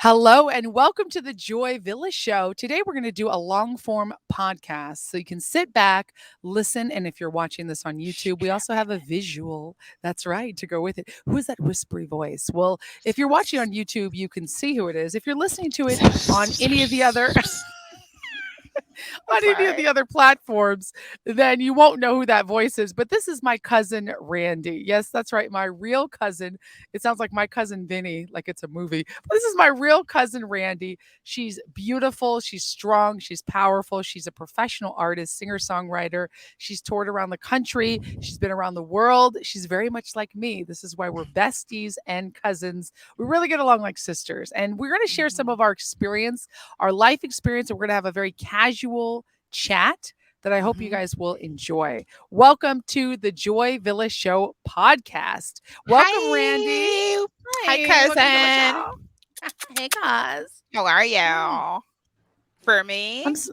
Hello and welcome to the Joyvilla Show. Today we're going to do a long form podcast so you can sit back, listen, and if you're watching this on YouTube, we also have a visual. That's right, to go with it. Who is that whispery voice? Well, if you're watching on YouTube, you can see who it is. If you're listening to it on any of the other I'm on any of sorry. the other platforms, then you won't know who that voice is. But this is my cousin Randy. Yes, that's right, my real cousin. It sounds like my cousin Vinny, like it's a movie. But this is my real cousin Randy. She's beautiful, she's strong, she's powerful, she's a professional artist, singer songwriter. She's toured around the country, she's been around the world. She's very much like me. This is why we're besties and cousins. We really get along like sisters. And we're going to share some Mhm. of our life experience, and we're going to have a very casual chat that I hope you Mhm. guys will enjoy. Welcome to the Joy Villa Show podcast. Welcome, Randy. Hi. Hi, Hi, welcome to the cousin. show. Hey, guys. How are Mm, y'all? For me, I'm so,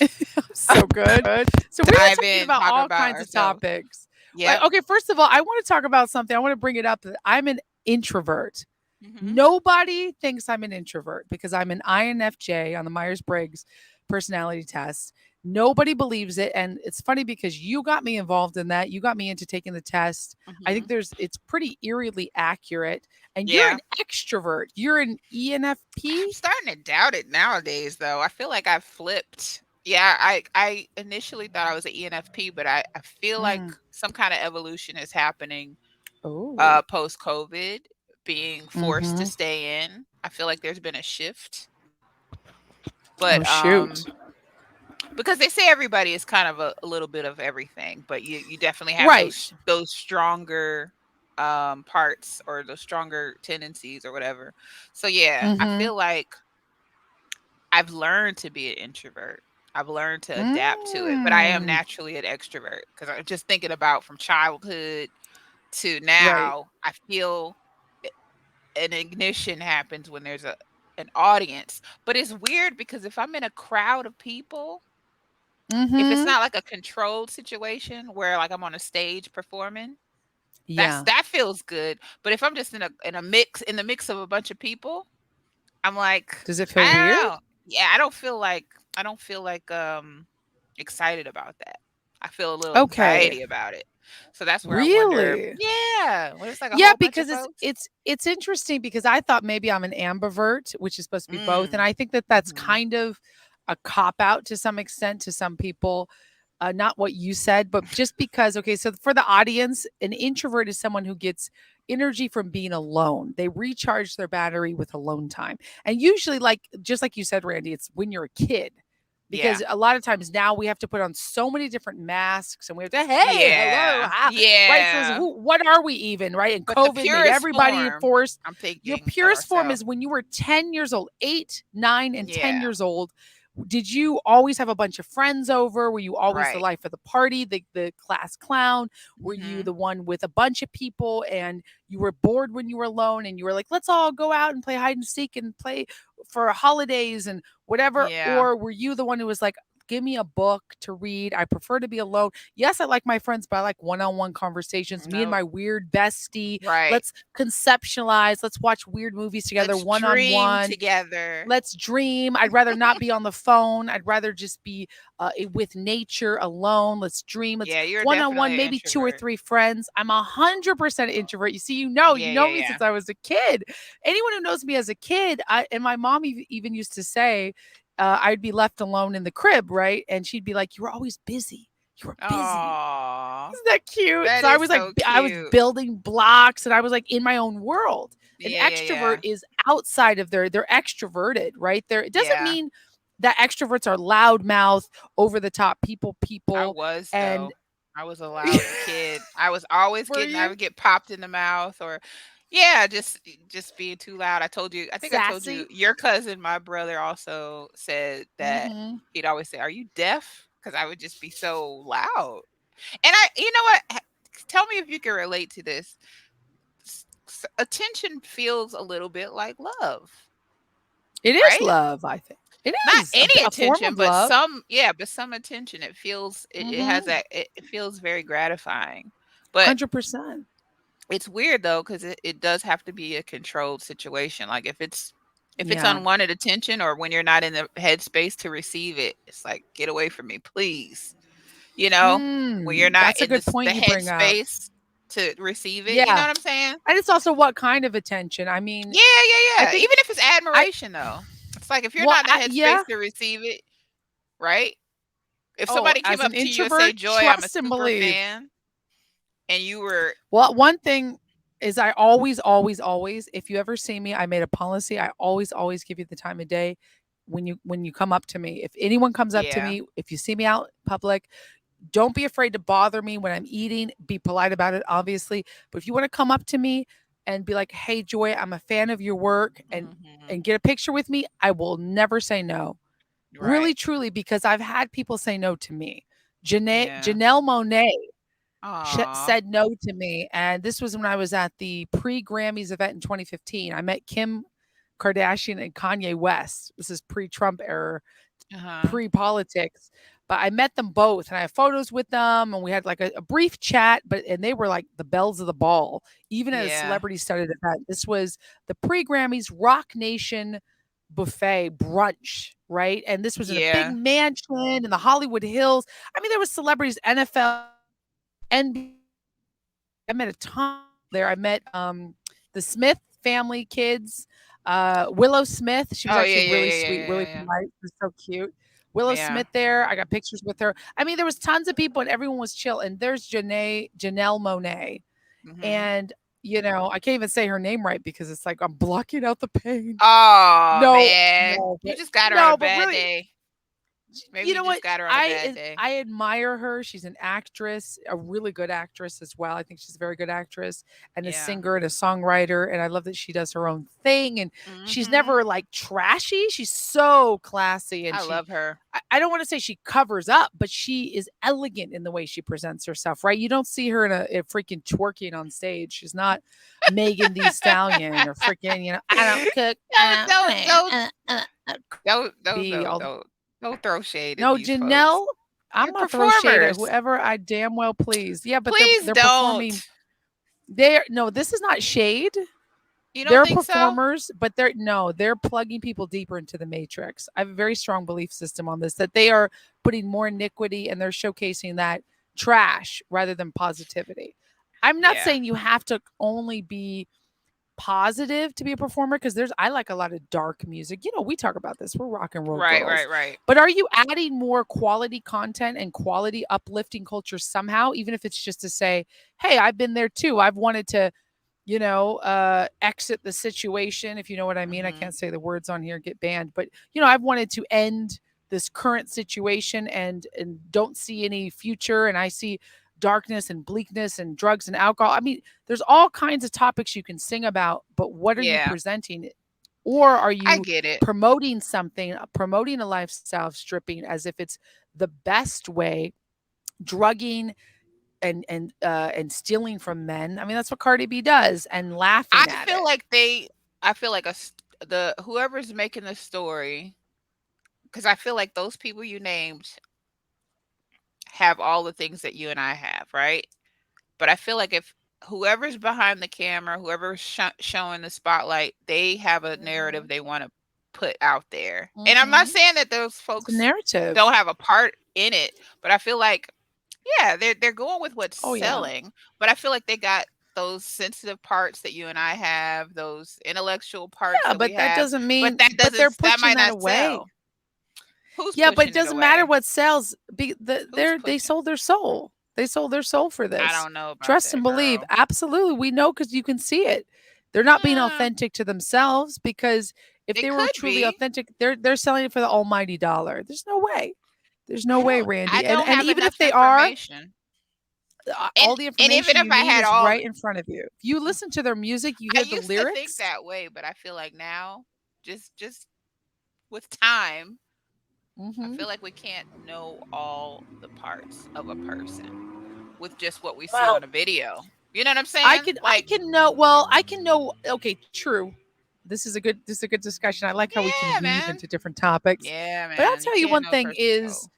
I'm so good. So we're dive talking in, about talk all about kinds of ourselves. topics. Yep. Okay, first of all, I want to talk about something. I want to bring it up that I'm an introvert. Mhm. Nobody thinks I'm an introvert because I'm an INFJ on the Myers Briggs personality test. Nobody believes it. And it's funny because you got me involved in that. You got me into taking the test. I think Mhm. it's pretty eerily accurate. And you're Yeah. an extrovert. You're an I'm ENFP. starting to doubt it nowadays, though. I feel like I've flipped. Yeah, I initially thought I was an ENFP, but I feel like Mm. some kind of evolution is happening Oh. post COVID, being forced to Mm-hmm. stay in. I feel like there's been a shift. Oh, But shoot. because they say everybody is kind of a little bit of everything, but you definitely have Right. those stronger parts or those stronger tendencies or whatever. So yeah, I Mm-hmm. feel like I've learned to be an introvert. I've learned to adapt to it, but I am Mm. naturally an extrovert because I'm just thinking about from childhood to Right. now. I feel an ignition happens when there's a an audience, but it's weird because if I'm in a crowd of people, if it's Mm-hmm. not like a controlled situation where like I'm on a stage performing, Yeah. that feels good. But if I'm just in a mix in the mix of a bunch of people, I'm like, Does it feel I don't weird? know. Yeah, I don't feel like excited about that. I feel a little Okay. anxiety about it. So that's where I wonder, Really? yeah, when it's like a Yeah, whole bunch of because it's folks. it's it's interesting because I thought maybe I'm an ambivert, which is supposed to be both, and Mm. I think that that's Mhm. kind of a cop out to some extent to some people. Not what you said, but just because. Okay, so for the audience, an introvert is someone who gets energy from being alone. They recharge their battery with alone time, and usually, like just like you said, Randy, it's when you're a kid Yeah. because a lot of times now we have to put on so many different masks and we have to hey hello Yeah. hi, right, so Yeah. what are we even, right, and But the COVID made purest everybody form, forced. I'm Your thinking of purest form ourselves. is when you were 10 years old, 8 9 and 10 Yeah. years old. Did you always have a bunch of friends over? Were you always the Right. life of the party, the class clown? Were you Mhm. the one with a bunch of people and you were bored when you were alone and you were like, let's all go out and play hide and seek and play for holidays and whatever? Yeah. Or were you the one who was like, give me a book to read? I prefer to be alone. Yes, I like my friends, but I like one on one conversations. Me and Nope. my weird bestie. Right. Let's conceptualize. Let's watch weird movies together Let's one on dream one. together. Let's dream. I'd rather not be on the phone. I'd rather just be with nature alone. Let's dream. Let's Yeah, you're one on one, definitely an maybe two or introvert. three friends. I'm 100% introvert. You see, you Yeah, know yeah, me yeah. since I was a kid. Anyone who knows me as a kid, and my mom even used to say, I'd be left alone in the crib, right? And she'd be like, "You were always busy. You were busy." Aw, Isn't that cute? that So I is was like, so I was cute. building blocks and I was like in my own world. An Yeah, yeah, extrovert yeah. is outside of they're extroverted, right? There, it doesn't Yeah. mean that extroverts are loudmouth, over the top I people, was and though. I was a loud kid. I was always were getting I you would get popped in the mouth or yeah, just being too loud. I think I told you sassy? your cousin, my brother also said that Hmm. he'd always say, "Are you deaf?" Because I would just be so loud. And I you know what? Tell me if you can relate to this. Attention feels a little bit like love, It is right? love, I think. It Not is any a form attention, of but love. some attention. It feels it has Hmm. that it feels very gratifying. But 100%. it's weird though, because it does have to be a controlled situation. Like if it's If it's Yeah. unwanted attention or when you're not in the headspace to receive it, it's like, get away from me, please. You know, when you're not That's a in good the point you bring up. headspace to receive it. You know Yeah. what I'm saying? And it's also what kind of attention. I mean, Yeah, yeah, I yeah. think Even if it's I admiration, though, it's like if you're not in the yeah. headspace to receive it, right? If Oh, somebody came as up an to you and say, introvert, "Joy, I'm a trust and super believe. fan," and you were, Well, one thing is I always, always, always, if you ever see me, I made a policy. I always, always give you the time of day when you come up to me. If anyone comes up to yeah, me, if you see me out in public, don't be afraid to bother me when I'm eating. Be polite about it, obviously. But if you want to come up to me and be like, "Hey, Joy, I'm a fan of your work," hmm, and get a picture with me, I will never say no. Really, right, truly, because I've had people say no to me. yeah, Janelle Monet aw, said no to me, and this was when I was at the pre-Grammys event in 2015. I met Kim Kardashian and Kanye West. This is pre-Trump era, uh huh, pre-politics, but I met them both, and I have photos with them, and we had, like, a brief chat, and they were, like, the belles of the ball, even at a yeah, celebrity-studded event. This was the pre-Grammys Rock Nation buffet brunch, right? And this was in a big yeah, mansion in the Hollywood Hills. I mean, there was celebrities, NFL, NBA. I met a ton there. I met the Smith family kids. Willow Smith, she was oh yeah, actually yeah, really yeah, sweet, really yeah, polite. She was so cute. Willow yeah, Smith there. I got pictures with her. I mean, there was tons of people and everyone was chill. And there's Janelle Monet. yeah, hmm. And I can't even say her name right because it's like I'm blocking out the pain. Oh No, man, no, you but just got her on a no, but bad really, day. you Maybe you know just what? got her on a bad day. I admire her. She's an actress, a really good actress as well. I think she's a very good actress and a Yeah. singer and a songwriter. And I love that she does her own thing. And she's Mhm. never like trashy. She's so classy. And I love her. I don't want to say she covers up, but she is elegant in the way she presents herself, right? You don't see her in a freaking twerking on stage. She's not Megan the Stallion or freaking, I don't cook, Don't I don't don't clean, don't don't don't be don't all don't don't throw shade at no, these folks. Janelle, I'm They're gonna throw shade at performers. whoever I damn well please. Yeah, but they're Please they're performing. don't. They're no, this is not shade. You don't They're think so? performers, but they're no, they're plugging people deeper into the matrix. I have a very strong belief system on this that they are putting more iniquity and they're showcasing that trash rather than positivity. I'm not Yeah. saying you have to only be positive to be a performer because I like a lot of dark music. We talk about this. We're rock and roll Right, girls. right, right. But are you adding more quality content and quality uplifting culture somehow, even if it's just to say, hey, I've been there too. I've wanted to, exit the situation, if you know what I mean. I Mhm. can't say the words on here, get banned, but I've wanted to end this current situation and don't see any future and I see darkness and bleakness and drugs and alcohol. I mean, there's all kinds of topics you can sing about, but what are you Yeah. presenting? Or are I you get it. promoting something, promoting a lifestyle of stripping as if it's the best way, drugging and stealing from men? I mean, that's what Cardi B does, and I laughing at feel it. like I feel like the whoever's making the story, cuz I feel like those people you named have all the things that you and I have, right? But I feel like if whoever's behind the camera, whoever's showing the spotlight, they have a narrative Mhm. they want to put out there. And I'm not Mhm. saying that those It's a folks narrative. don't have a part in it, but I feel like yeah, they're going with what's Oh yeah. selling, but I feel like they got those sensitive parts that you and I have, those intellectual parts Yeah, that we but that have, doesn't but mean that but they're that pushing might that not away. sell. Who's Yeah, but it pushing it doesn't matter away? what sells. Who's They pushing? sold their soul. They sold their soul for I this. don't know about Trust and that, believe. girl. Absolutely. We know because you can see it. They're not being Hmm, authentic to themselves because if it they were could truly be. authentic, they're selling it for the almighty dollar. There's no way. There's no way, I Randy. And don't and have even enough if they are, information. all the And even information if you I need had is all, right in front of you. If you listen to their music, you I hear the used to think lyrics. that way, but I feel like now, just with time, I Mhm. feel like we can't know all the parts of a person with just what we see on Well, a video. You know what I'm I saying? can I Like, can know well, I can know okay, true. This is a good discussion. I like how we can yeah, weave man. into different topics. Yeah, But I'll man. You tell you can't one know a thing person's is soul.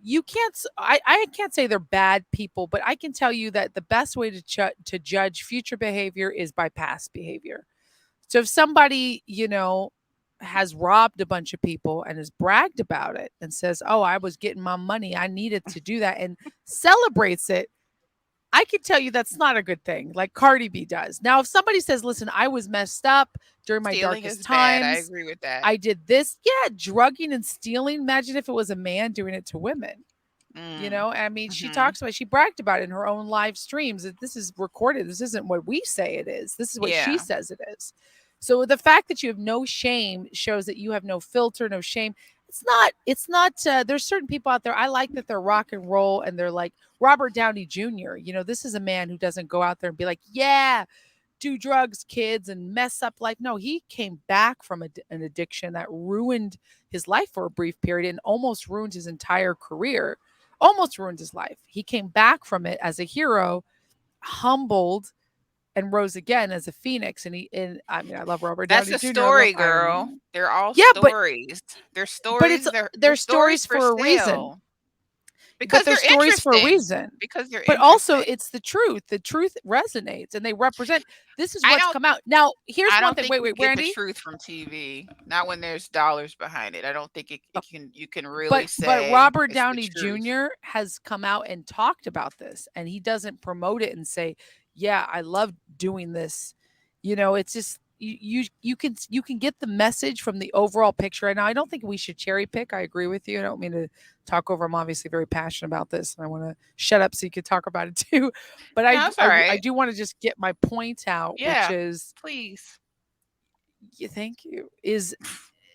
you can't I can't say they're bad people, but I can tell you that the best way to judge future behavior is by past behavior. So if somebody, has robbed a bunch of people and has bragged about it and says, "Oh, I was getting my money. I needed to do that," and celebrates it. I can tell you that's not a good thing, like Cardi B does. Now, if somebody says, "Listen, I was messed up during my Stealing darkest is bad. I times. agree with that. I did this." Yeah, drugging and stealing. Imagine if it was a man doing it to women. Mm. I mean, Mhm. she bragged about it in her own live streams. That this is recorded. This isn't what we say it is. This is what she Yeah. says it is. So the fact that you have no shame shows that you have no filter, no shame. It's not there's certain people out there. I like that they're rock and roll and they're like Robert Downey Jr. This is a man who doesn't go out there and be like, yeah, do drugs, kids, and mess up life. No, he came back from an addiction that ruined his life for a brief period and almost ruined his entire career, almost ruined his life. He came back from it as a hero, humbled, and rose again as a phoenix. And I mean, I love Robert That's Downey a Jr. I love story, Iron girl. Man. They're all Yeah, but stories. They're but it's stories. They're they're stories stories for for a reason. sale But because they're they're stories for a interesting. reason. Because they're But also, interesting. it's the truth. The truth resonates, and they represent. This is I what's don't come out now. Here's I one don't thing. think Wait, you wait, get the Randy. truth from TV. Not when there's dollars behind it. I don't think it can you can really But say Robert it's the Downey truth. Jr. has come out and talked about this, and he doesn't promote it and say, "Yeah, I love doing this." It's just you can get the message from the overall picture. And I don't think we should cherry pick. I agree with you. I don't mean to talk over. I'm obviously very passionate about this, and I want to shut up so you can talk about it too. But No, it's all I right. do want to just get my point out, which Yeah, is, please. yeah, thank you. Is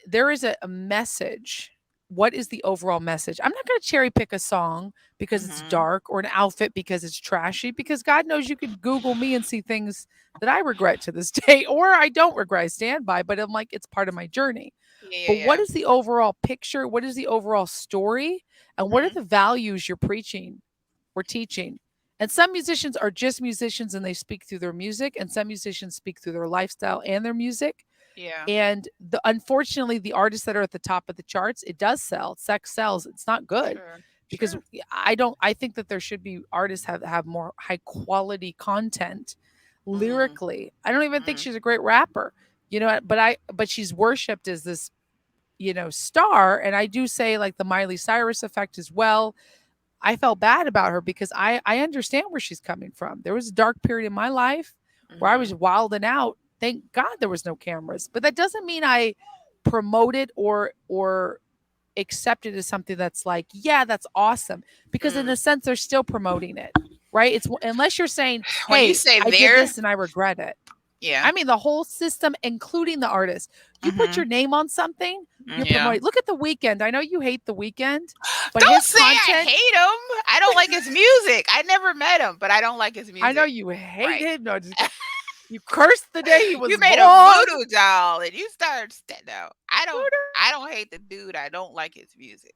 there is a message. What is the overall message? I'm not going to cherry pick a song because it's Mhm. dark or an outfit because it's trashy, because God knows you could Google me and see things that I regret to this day or I don't regret, I stand by, but I'm like, it's part of my journey. Yeah, yeah, But what yeah. is the overall picture? What is the overall story? And what are Mhm. the values you're preaching or teaching? And some musicians are just musicians and they speak through their music, and some musicians speak through their lifestyle and their music. Yeah. And unfortunately, the artists that are at the top of the charts, it does sell. Sex sells. It's not good Sure. because Sure. I think that there should be artists have more high quality content Mm. lyrically. I don't even think Mm. she's a great rapper, but she's worshipped as this, star. And I do say like the Miley Cyrus effect as well. I felt bad about her because I understand where she's coming from. There was a dark period in my life where I was Mhm. wilding out. Thank God there was no cameras. But that doesn't mean I promote it or accept it as something that's like, yeah, that's awesome. Because in a Mm. sense they're still promoting it. Right? It's unless you're saying, When you "Hey, say I did there, this and I regret it." yeah. I mean, the whole system, including the artist. You put Mhm. your name on something, you're Yeah. promoting. Look at the weekend. I know you hate the weekend, but Don't his say I content, hate him. I don't like his music. I never met him, but I don't like his I know music. you hate Right. him. No, just you cursed the day he You was made a born. voodoo doll and you started no. I don't hate the dude. I don't like his music.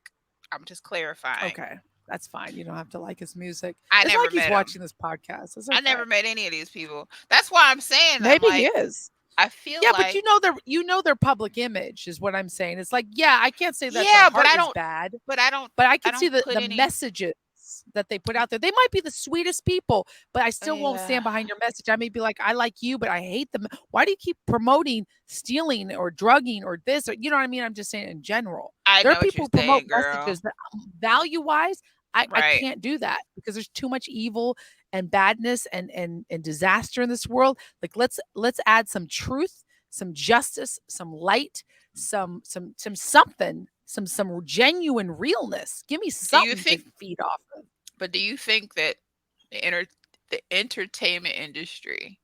I'm just clarifying. Okay, that's fine. You don't have to like his music. I It's never like he's met him. watching this podcast. It's I okay. never met any of these people. That's why I'm saying I'm Maybe he like is. I feel Yeah, but like their public image is what I'm saying. It's like, yeah, I can't say that their yeah, heart is bad, but I don't but I I can see don't the put any messages that they put out there. They might be the sweetest people, but I still won't yeah. stand behind your message. I may be like, I like you, but I hate them. Why do you keep promoting stealing or drugging or this? Or you know what I mean? I'm just saying in general. I There are know what people you're who promote saying, girl. messages that value wise, I Right. can't do that because there's too much evil and badness and disaster in this world. Like let's add some truth, some justice, some light, some something, some genuine realness. Give me Do you something to think feed off of. do you think that the enter the entertainment industry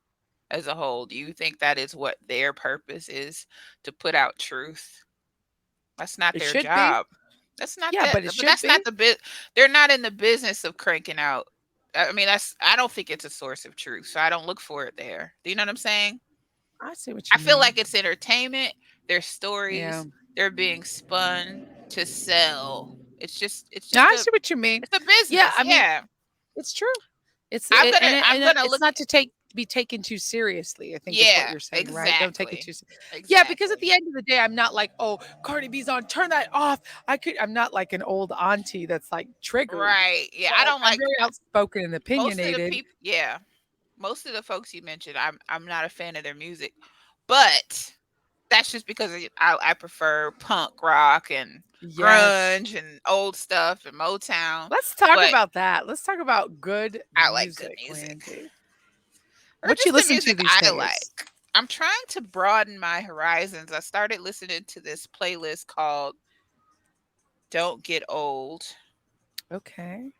as a whole, do you think that is what their purpose is to put out truth? That's not It their should be. job. That's not Yeah, that but it but should that's not be. the bit they're not in the business of cranking out. I mean, that's I don't think it's a source of truth, so I don't look for it there. Do you know what I'm saying? I see what I you feel mean. like it's entertainment, their Yeah. stories, they're being spun to sell. It's Now just I see what you mean. it's a Yeah, business. I mean, Yeah. it's true. And I'm gonna it's look not to be taken too seriously, I think is what yeah, you're saying, right? Don't take it exactly. too Yeah, because at Exactly. the end of the day, I'm not like, "Oh, Cardi B's on, turn that off." I'm not like an old auntie that's like triggered. Right. Yeah, But I like don't I'm like very outspoken and most of the opinionated. people most of the folks you mentioned, I'm not a fan of their music. But that's just because I prefer punk rock and Yes. grunge and old stuff and Motown. Let's talk But about that. Let's talk about good I like good music, music. Randy. Or What you just the listen to music these I days? like. I'm trying to broaden my horizons. I started listening to this playlist called Don't Get Old. Okay.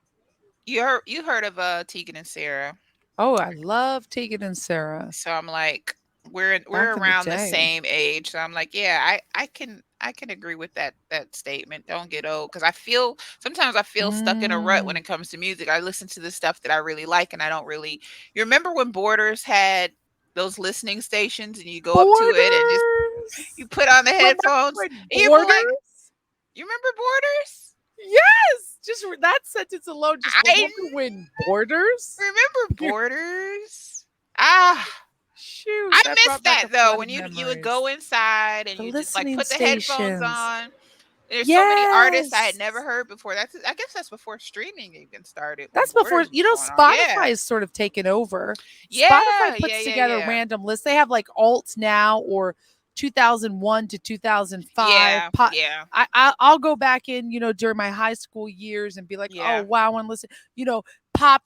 You heard of Tegan and Sarah. Oh, I love Tegan and Sarah. So I'm like, we're Back in the around the day. same age. So I'm like, yeah, I can agree with that statement. Don't get old, because sometimes I feel stuck in a rut when Mm. it comes to music. I listen to the stuff that I really like, and I don't really. You remember when Borders had those listening stations, and you go up to it and just Borders. you put on the Remember headphones, when and you be like, Borders? you remember Borders? Yes. Just that sentence alone. Just I remember when Borders. remember Borders. Ah, Shoot, I that miss brought back that a though, flood when of you would go memories. inside and The you just like listening put the headphones stations. on. There's so many artists I had never Yes. heard before. I guess that's before streaming even started, when That's before, Borders was going on. Spotify Yeah. is sort of taken over. Spotify Yeah, yeah, puts yeah, together yeah. random lists. They have like alt now or 2001 to 2005. Yeah, yeah, I'll go back in, during my high school years and be like, oh, yeah. wow, I want to listen, pop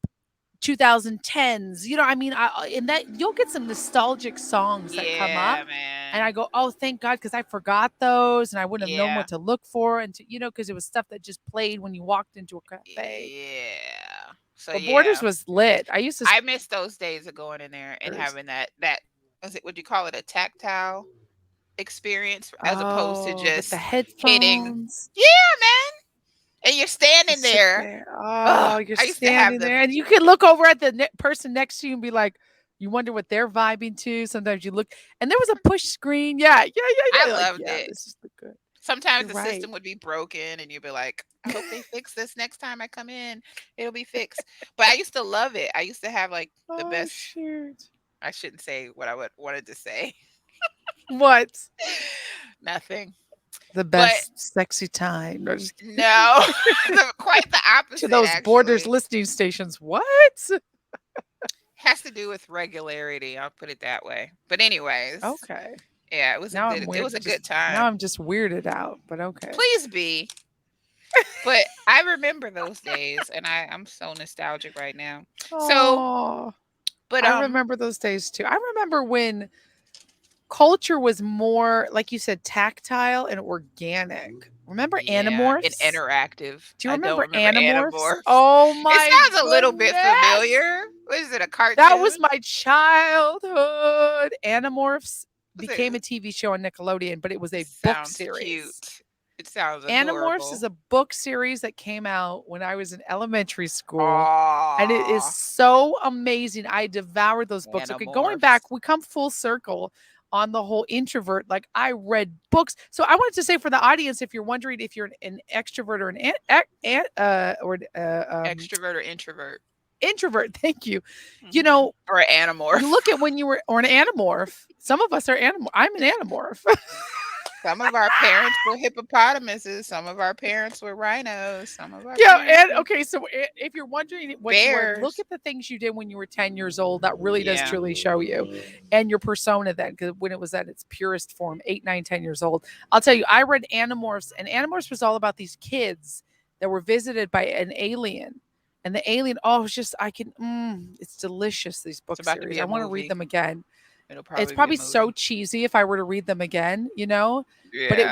2010s. I mean, and that you'll get some nostalgic songs that come up. Yeah, And I man. go, oh, thank God, because I forgot those and I wouldn't have known Yeah. what to look for. And, because it was stuff that just played when you walked into a cafe. Yeah. So But Borders yeah. was lit. I used to I miss those days of going in there and Borders. having that was it, would you call it a tactile experience, as opposed to Oh, with the just hitting. headphones. Yeah, man. And you're You standing sit there. there. Oh, Oh, you're I used to have standing the there, and you can look over at the person next to you and be like, you wonder what they're vibing to. Sometimes you look, and there was a push screen. Yeah, yeah, yeah, I yeah. Like, loved yeah, it. this is the good. Sometimes You're the right. system would be broken and you'd be like, I hope they fix this next time I come in. It'll be fixed. But I used to love it. I used to have like the Oh best. shoot. I shouldn't say what I would wanted to say. What? Nothing. The But best sexy time. No, just no, quite the to opposite those Borders actually. listening stations. What? Has to do with regularity. I'll put it that way. But anyways, Okay. yeah, it was a Now I'm good. It weird. was a Just good now time. I'm just weirded out. But okay. Please be. But I remember those days, and I'm so nostalgic right now. So, Oh, but I remember those days too. I remember when culture was more, like you said, tactile and organic. Remember yeah, and Animorphs? interactive. Do you I don't remember remember Animorphs? Animorphs. Oh It my sounds a little bit goodness. familiar. What is it? A That was cartoon? my childhood. Animorphs Was became a it? TV show on Nickelodeon, but it was a book Sounds series. cute. It sounds Animorphs is adorable. a book series that came out when I was in elementary school. And it is Aww, so amazing. I devoured those books. Okay, going back, Animorphs. we come full circle on the whole introvert. Like I read books. So I wanted to say for the audience, if you're wondering if you're an extrovert or Extrovert or introvert? introvert, thank you. You know, Or an you animorph. look at when you were or an anamorph. Some of us are animorph. I'm an anamorph. Some of our parents were hippopotamuses. Some of our parents were rhinos. Some of our Yeah, parents and were okay, so if you're wondering what you were, look bears. at the things you did when you were 10 years old. That really does Yeah. truly show you. And your persona then, because when it was at its purest form, 8, 9, 10 years old. I'll tell you, I read Animorphs, and Animorphs was all about these kids that were visited by an alien. And the alien, oh, it's just, it's delicious, these It's book about to series. be I a want to read movie. them again. It'll It's probably be a probably so movie. cheesy if I were to read them again, but Yeah. it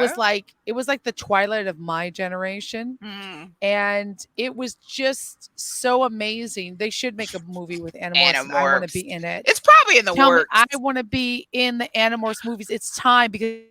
was like the twilight of my generation, Mm. and it was just so amazing. They should make a movie with Animorphs, and I want to Animorphs. be in it. It's probably in the Tell me, works. I want to be in the Animorphs movies. It's time because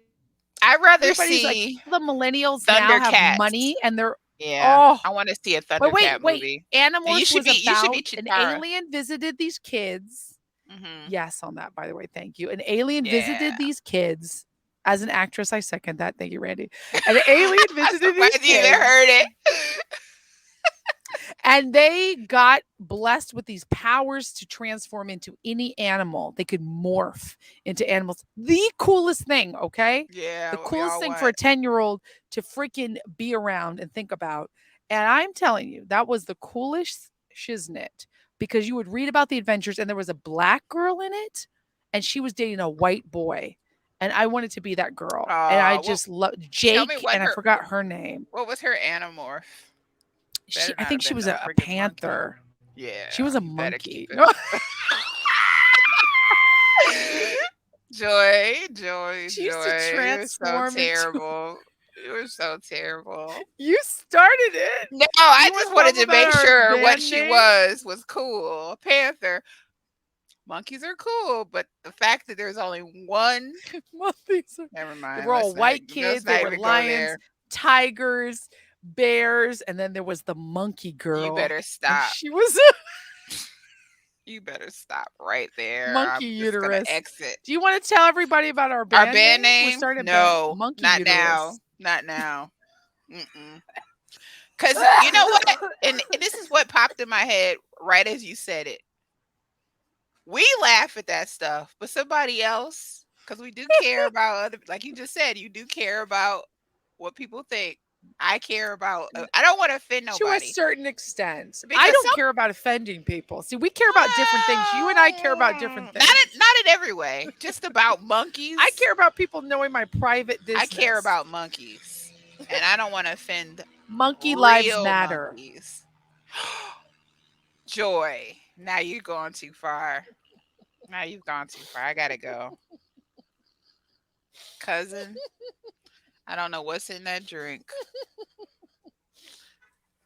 I'd rather everybody's like, see all the millennials now have money, Thundercats. and they're Yeah. oh, I want to see a but Thundercat wait. movie. And Animorphs was you should be about an Chitara. alien visited these kids. Hmm. Yes, on that, by the way. Thank you. An alien Yeah. visited these kids. As an actress, I second that. Thank you, Randy. An alien I'm visited these surprised you even kids, heard it. and they got blessed with these powers to transform into any animal. They could morph into animals. The coolest thing, okay? Yeah, The what we coolest all thing for a want. 10-year-old to freaking be around and think about. And I'm telling you, that was the coolest shiznit, because you would read about the adventures and there was a black girl in it and she was dating a white boy. and I wanted to be that girl. And I What? just love Tell me Jake, what and I her forgot her name. what was her animorph? Better I not think have she been was no a friggin' monkey. panther. She Yeah, was a you better keep monkey. it. No, Joy, joy, she used to joy. You were so transform into. terrible. You were so terrible. You started it. No, I You want just to tell wanted them to about make our sure what band she name? was cool. A panther. Monkeys are cool, but the fact that there's only one, Monkeys. never They mind. were all white Let's kids. They not were even go lions, there. tigers, bears, and then there was the monkey You girl, better and stop. she was You better stop right there. monkey I'm just gonna uterus. exit. Do you want to tell everybody about our Our band band name? We're name? starting a band, No, Monkey not now. Uterus. Not now. Mm-mm. Cause you know what? And this is what popped in my head right as you said it. We laugh at that stuff, but somebody else, because we do care about other, like you just said, you do care about what people think. I care about. I don't want to offend To a nobody certain extent. I because don't some care about offending people. See, we care about different things. You and I care about different not things. in every way. Just about I monkeys. care about people knowing my private I care business. about monkeys, and I don't want to offend Monkey lives real matter. monkeys. Joy. Now you're going too far. Now you've gone too far. I gotta go, cousin. I don't know what's in that drink,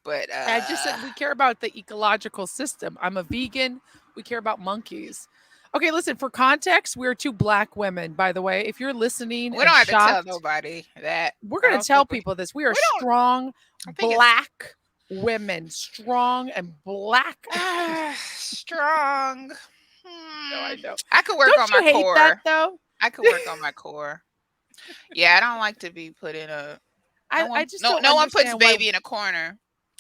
but I just said we care about the ecological system. I'm a vegan. We care about monkeys. Okay, listen, for context, we're two black women, by the way. If you're listening we and don't have to tell shocked, nobody that. we're I going to don't tell think people this. We are we don't. strong I think it's black women. Strong and black. strong. No, I Hmm. know. I could work on Don't my you hate that core. though? I could work on my core. Yeah, I don't like to be put in a I just no don't no one puts understand why. baby in a corner.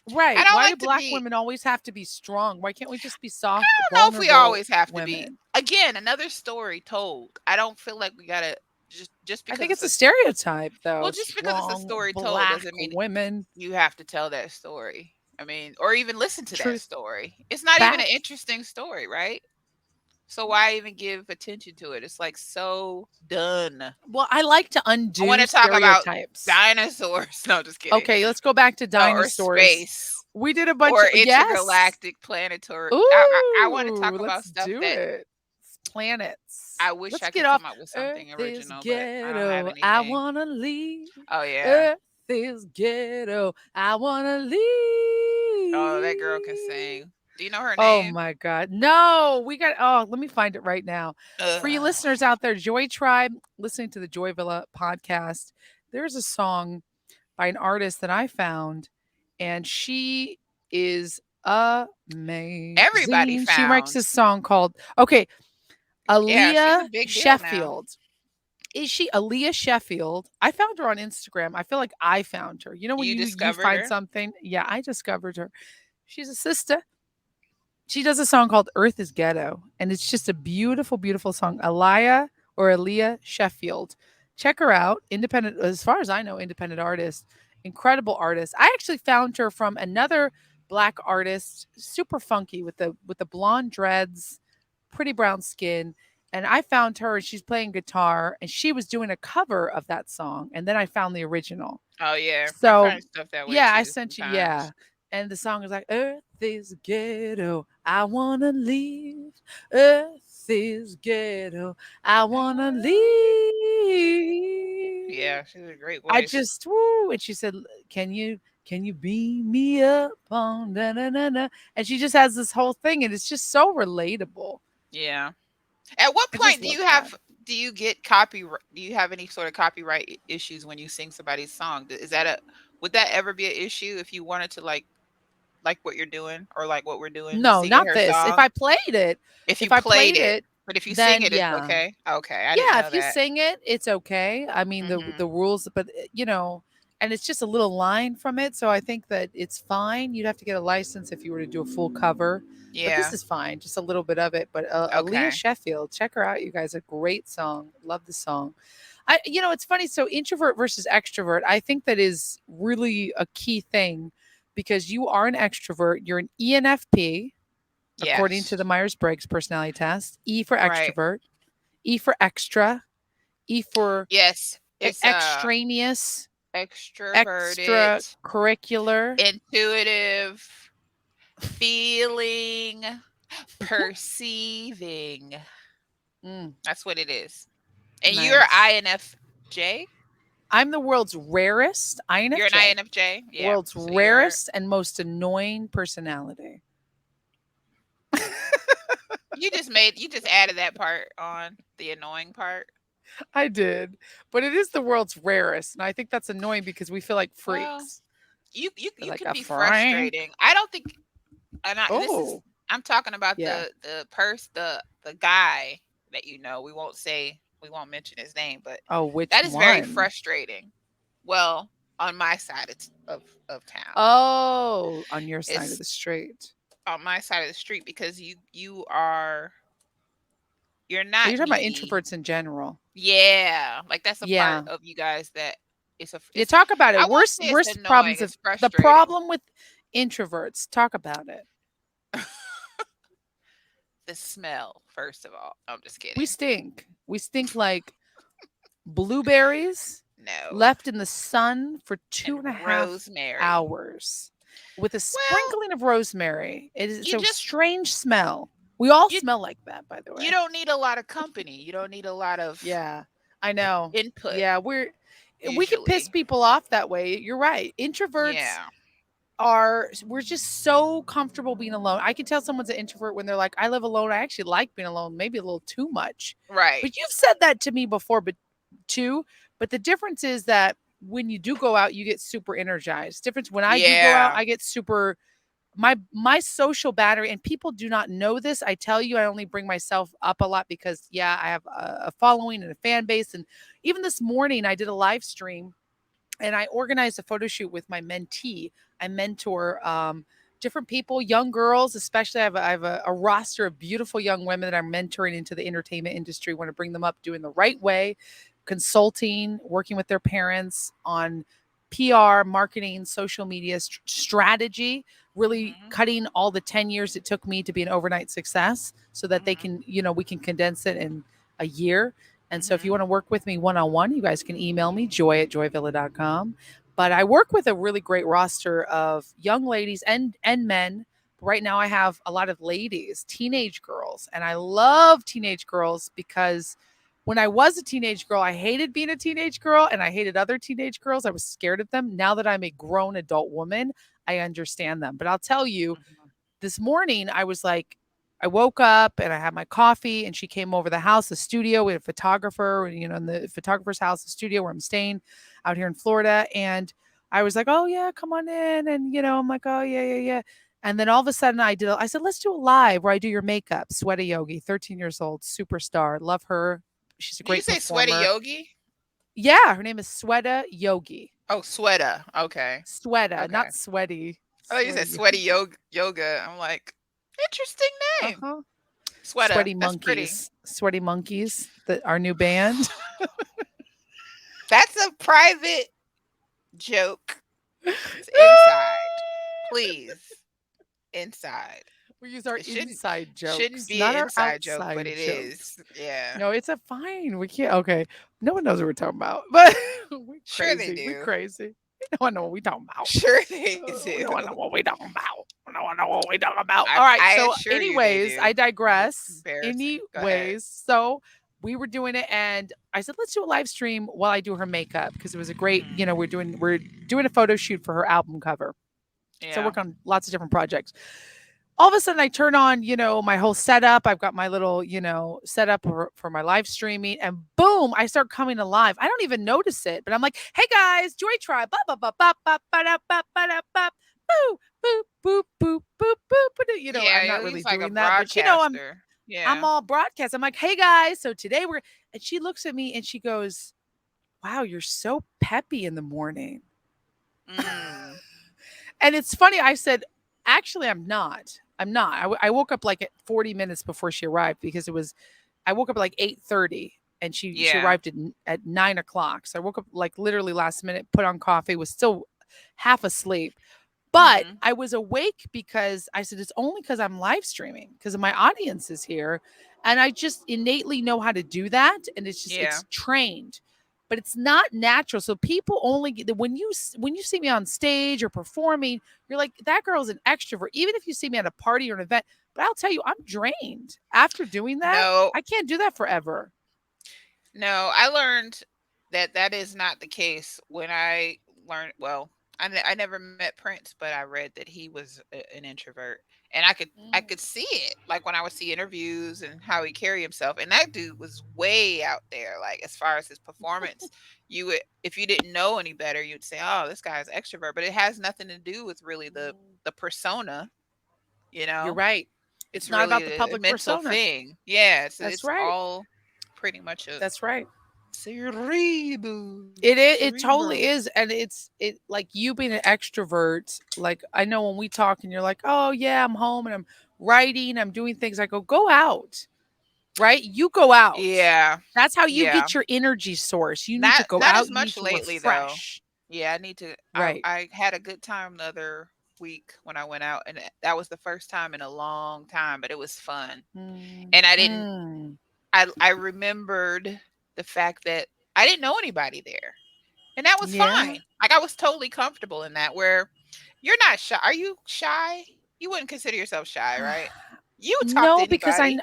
I Right. don't Why do like to black be women always have to be strong? Why can't we just be I soft, don't know if we vulnerable always have to be. women? Again, another story told. I don't feel like we gotta just I because think it's it's a a stereotype, though. well, just because it's a Strong story told black doesn't mean women. you have to tell that story. I mean, or even listen to that Truth. story. It's not even an Facts. interesting story, right? So why even give attention to it? It's like so done. Well, I like to I want undo to talk about stereotypes. dinosaurs. No, just kidding. Okay, let's go back to Or dinosaurs. space We did a bunch or of yes. intergalactic planetary. I want to Ooh, talk about let's stuff do that it. Planets. I wish Let's I get could off. come up with Earth something is original, but I don't have ghetto. I anything. wanna leave. Oh yeah. Earth is ghetto. I wanna Oh, that girl can leave. sing. Do you know her Oh name? my God. No, we got, oh, let me find it right now. For you Ugh. listeners out there, Joy Tribe, listening to the Joy Villa podcast, there's a song by an artist that I found, and she is Everybody amazing. She writes found. this song called, okay, Yeah, she's a Aaliyah big deal now. Sheffield. Is she Aaliyah Sheffield? I found her on Instagram. I feel like I found her. You know when You you discovered find her? something? Yeah, I discovered her. She's a sister. She does a song called Earth is Ghetto, and it's just a beautiful, beautiful song. Aaliyah Sheffield. Check her out. Independent, as far as I know, independent artist, incredible artist. I actually found her from another black artist, super funky with the blonde dreads, pretty brown skin. And I found her and she's playing guitar and she was doing a cover of that song. And then I found the original. Oh yeah. I So find stuff that way yeah, I too sent you, yeah. sometimes. And the song is like, Earth is ghetto. I wanna leave. Earth is ghetto. I wanna leave. Yeah, she's a great I voice. just woo. And she said, can you beam me up on da na na na? And she just has this whole thing, and it's just so relatable. Yeah. At what I just point love that. do you get copy do you have any sort of copyright issues when you sing somebody's song? Is that a would that ever be an issue if you wanted to like what you're doing or like what we're doing, No, singing not her this. If song? I played it, If you if I played played it, it, but if you sing then it, it's yeah. okay. Okay, I didn't Yeah, know if you that. sing it, it's okay. I mean, the Mhm. rules, but and it's just a little line from it, so I think that it's fine. You'd have to get a license if you were to do a full cover, but this Yeah. is fine, just a little bit of it. But Aaliyah Okay. Sheffield, check her out, you guys. A great song. Love the song. It's funny. So introvert versus extrovert, I think that is really a key thing because you are an extrovert. You're an ENFP, according to Yes. the Myers Briggs personality test. E for Right. extrovert, E for extra, E for Yes, it's extraneous, extroverted, extracurricular. intuitive, feeling, perceiving. Mm, That's what it is. And you're nice. INFJ? I'm the world's rarest You're an INFJ, INFJ? Yeah. world's So you're rarest and most annoying personality. you just added that part on the annoying part. I did, but it is the world's rarest, and I think that's annoying because we feel like Well, freaks. you We're you like can a be frank. frustrating. I don't think and I this is Oh, I'm talking about yeah. the guy that we won't mention his name, but Oh, which that is very one? frustrating. Well, on my side of town. Oh, on your side of It's the street. on my side of the street because you're Oh, not you're talking about needy. introverts in general. Yeah, like that's a part Yeah. of you guys that Yeah, it's talk about I it. won't Worst say it's worst annoying, problems of it's the frustrating. problem with introverts. Talk about it. The smell, first of all. I'm just We kidding. stink. We stink like blueberries No. left in the sun for And rosemary.2.5 hours with a Well, sprinkling of rosemary. It's you a just strange smell. We all you smell like that, by the you way. don't need a lot of company. You don't need a lot of Yeah, I know. input Yeah, we can piss usually. people off that way. You're right. Introverts Yeah. we're just so comfortable being alone. I can tell someone's an introvert when they're like, I live alone. I actually like being alone, maybe a little too much. Right. But you've said that to me before, but too. But the difference is that when you do go out, you get super energized. Difference when I do go out, Yeah. I get super my social battery, and people do not know this. I tell you, I only bring myself up a lot because yeah, I have a following and a fan base. And even this morning I did a live stream and I organized a photo shoot with my mentee. I mentor different people, young girls, especially. I have a roster of beautiful young women that I'm mentoring into the entertainment industry. Want to bring them up doing the right way, consulting, working with their parents on PR, marketing, social media strategy, really Mhm. cutting all the 10 years it took me to be an overnight success so that they Mhm. can, we can condense it in a year. And so if you Mhm. want to work with me one on one, you guys can email me, joy@joyvilla.com. But I work with a really great roster of young ladies and men. Right now, I have a lot of ladies, teenage girls, and I love teenage girls because when I was a teenage girl, I hated being a teenage girl and I hated other teenage girls. I was scared of them. Now that I'm a grown adult woman, I understand them. But I'll tell you, Mhm. this morning I was like, I woke up and I had my coffee and she came over the house, the studio. We had a photographer, in the photographer's house, the studio where I'm staying out here in Florida. And I was like, oh yeah, come on in. And I'm like, oh yeah, yeah, yeah. And then all of a sudden I said, let's do a live where I do your makeup. Sweaty Yogi, 13 years old, superstar. Love her. She's a Did you great say sweaty performer. yogi? Yeah, her name is Sweta Yogi. Oh, sweater. Okay. Sweta, Okay. not sweaty. Oh, you said Sweaty sweaty Yogi. yoga. I'm like, interesting name. Uh-huh. Sweater. Sweaty That's pretty. Monkeys. Sweaty Monkeys, our new band. That's a private joke. It's inside. Please. Inside. We use our It inside shouldn't jokes, be not an our inside joke, but outside it jokes. is. Yeah. No, it's a fine. We can't. Okay, no one knows what we're talking about, but we Sure they crazy. We do. crazy. We don't know what we talking about. Sure they We do. don't know what we talking about. We don't know what we talking about. All right. I So, assure you they anyways, I do. It's digress. embarrassing. Go ahead. Anyways, so we were doing it, and I said, let's do a live stream while I do her makeup because it was a great. Mhm. We're doing a photo shoot for her album cover. So Yeah. work on lots of different projects. All of a sudden I turn on, my whole setup. I've got my little, setup for my live streaming, and boom, I start coming alive. I don't even notice it, but I'm like, hey guys, Joy Tribe, ba ba ba ba ba ba da ba ba da ba, boo, boop, boop, boop, boop, boop. Yeah, I'm not he's really like a doing that, but I'm broadcaster. I'm Yeah. all broadcast. I'm like, hey guys, so today and she looks at me and she goes, wow, you're so peppy in the morning. Mm. And it's funny. I said, actually, I'm not. I'm not. I woke up like at 40 minutes before she arrived because I woke up at like 8:30 and she Yeah. arrived at 9 o'clock. So I woke up like literally last minute, put on coffee, was still half asleep. But Mhm. I was awake because I said, it's only because I'm live streaming because my audience is here. And I just innately know how to do that, and Yeah. it's trained, but it's not natural. So people only when when you see me on stage or performing, you're like, that girl's an extrovert. Even if you see me at a party or an event, but I'll tell you, I'm drained after doing that. No, I can't do that forever. no, I learned that that is not the case when I learned. Well, I never met Prince, but I read that he was an introvert, and I could see it like when I would see interviews and how he carry himself. And that dude was way out there. Like as far as his performance, you would if you didn't know any better, you'd say, "Oh, this guy's extrovert," but it has nothing to do with really the persona. You You're know, right. It's it's not really about the a public mental persona. thing. Yeah, That's it's right. all pretty much a That's right. cerebro. It totally Cerebro. is, and it like you being an extrovert. Like I know when we talk, and you're like, "Oh yeah, I'm home and I'm writing, I'm doing things." I go out, right? You go out. Yeah. That's how you Yeah. get your energy source. You need to go Not out. as You need much to lately though. refresh. Yeah, I need to Right. I had a good time the other week when I went out, and that was the first time in a long time, but it was fun. Mm, And I didn't mm. I remembered the fact that I didn't know anybody there. And that was Yeah. fine. Like I was totally comfortable in that where you're not shy. Are you shy? You wouldn't consider yourself shy, right? You would talk to No, because anybody.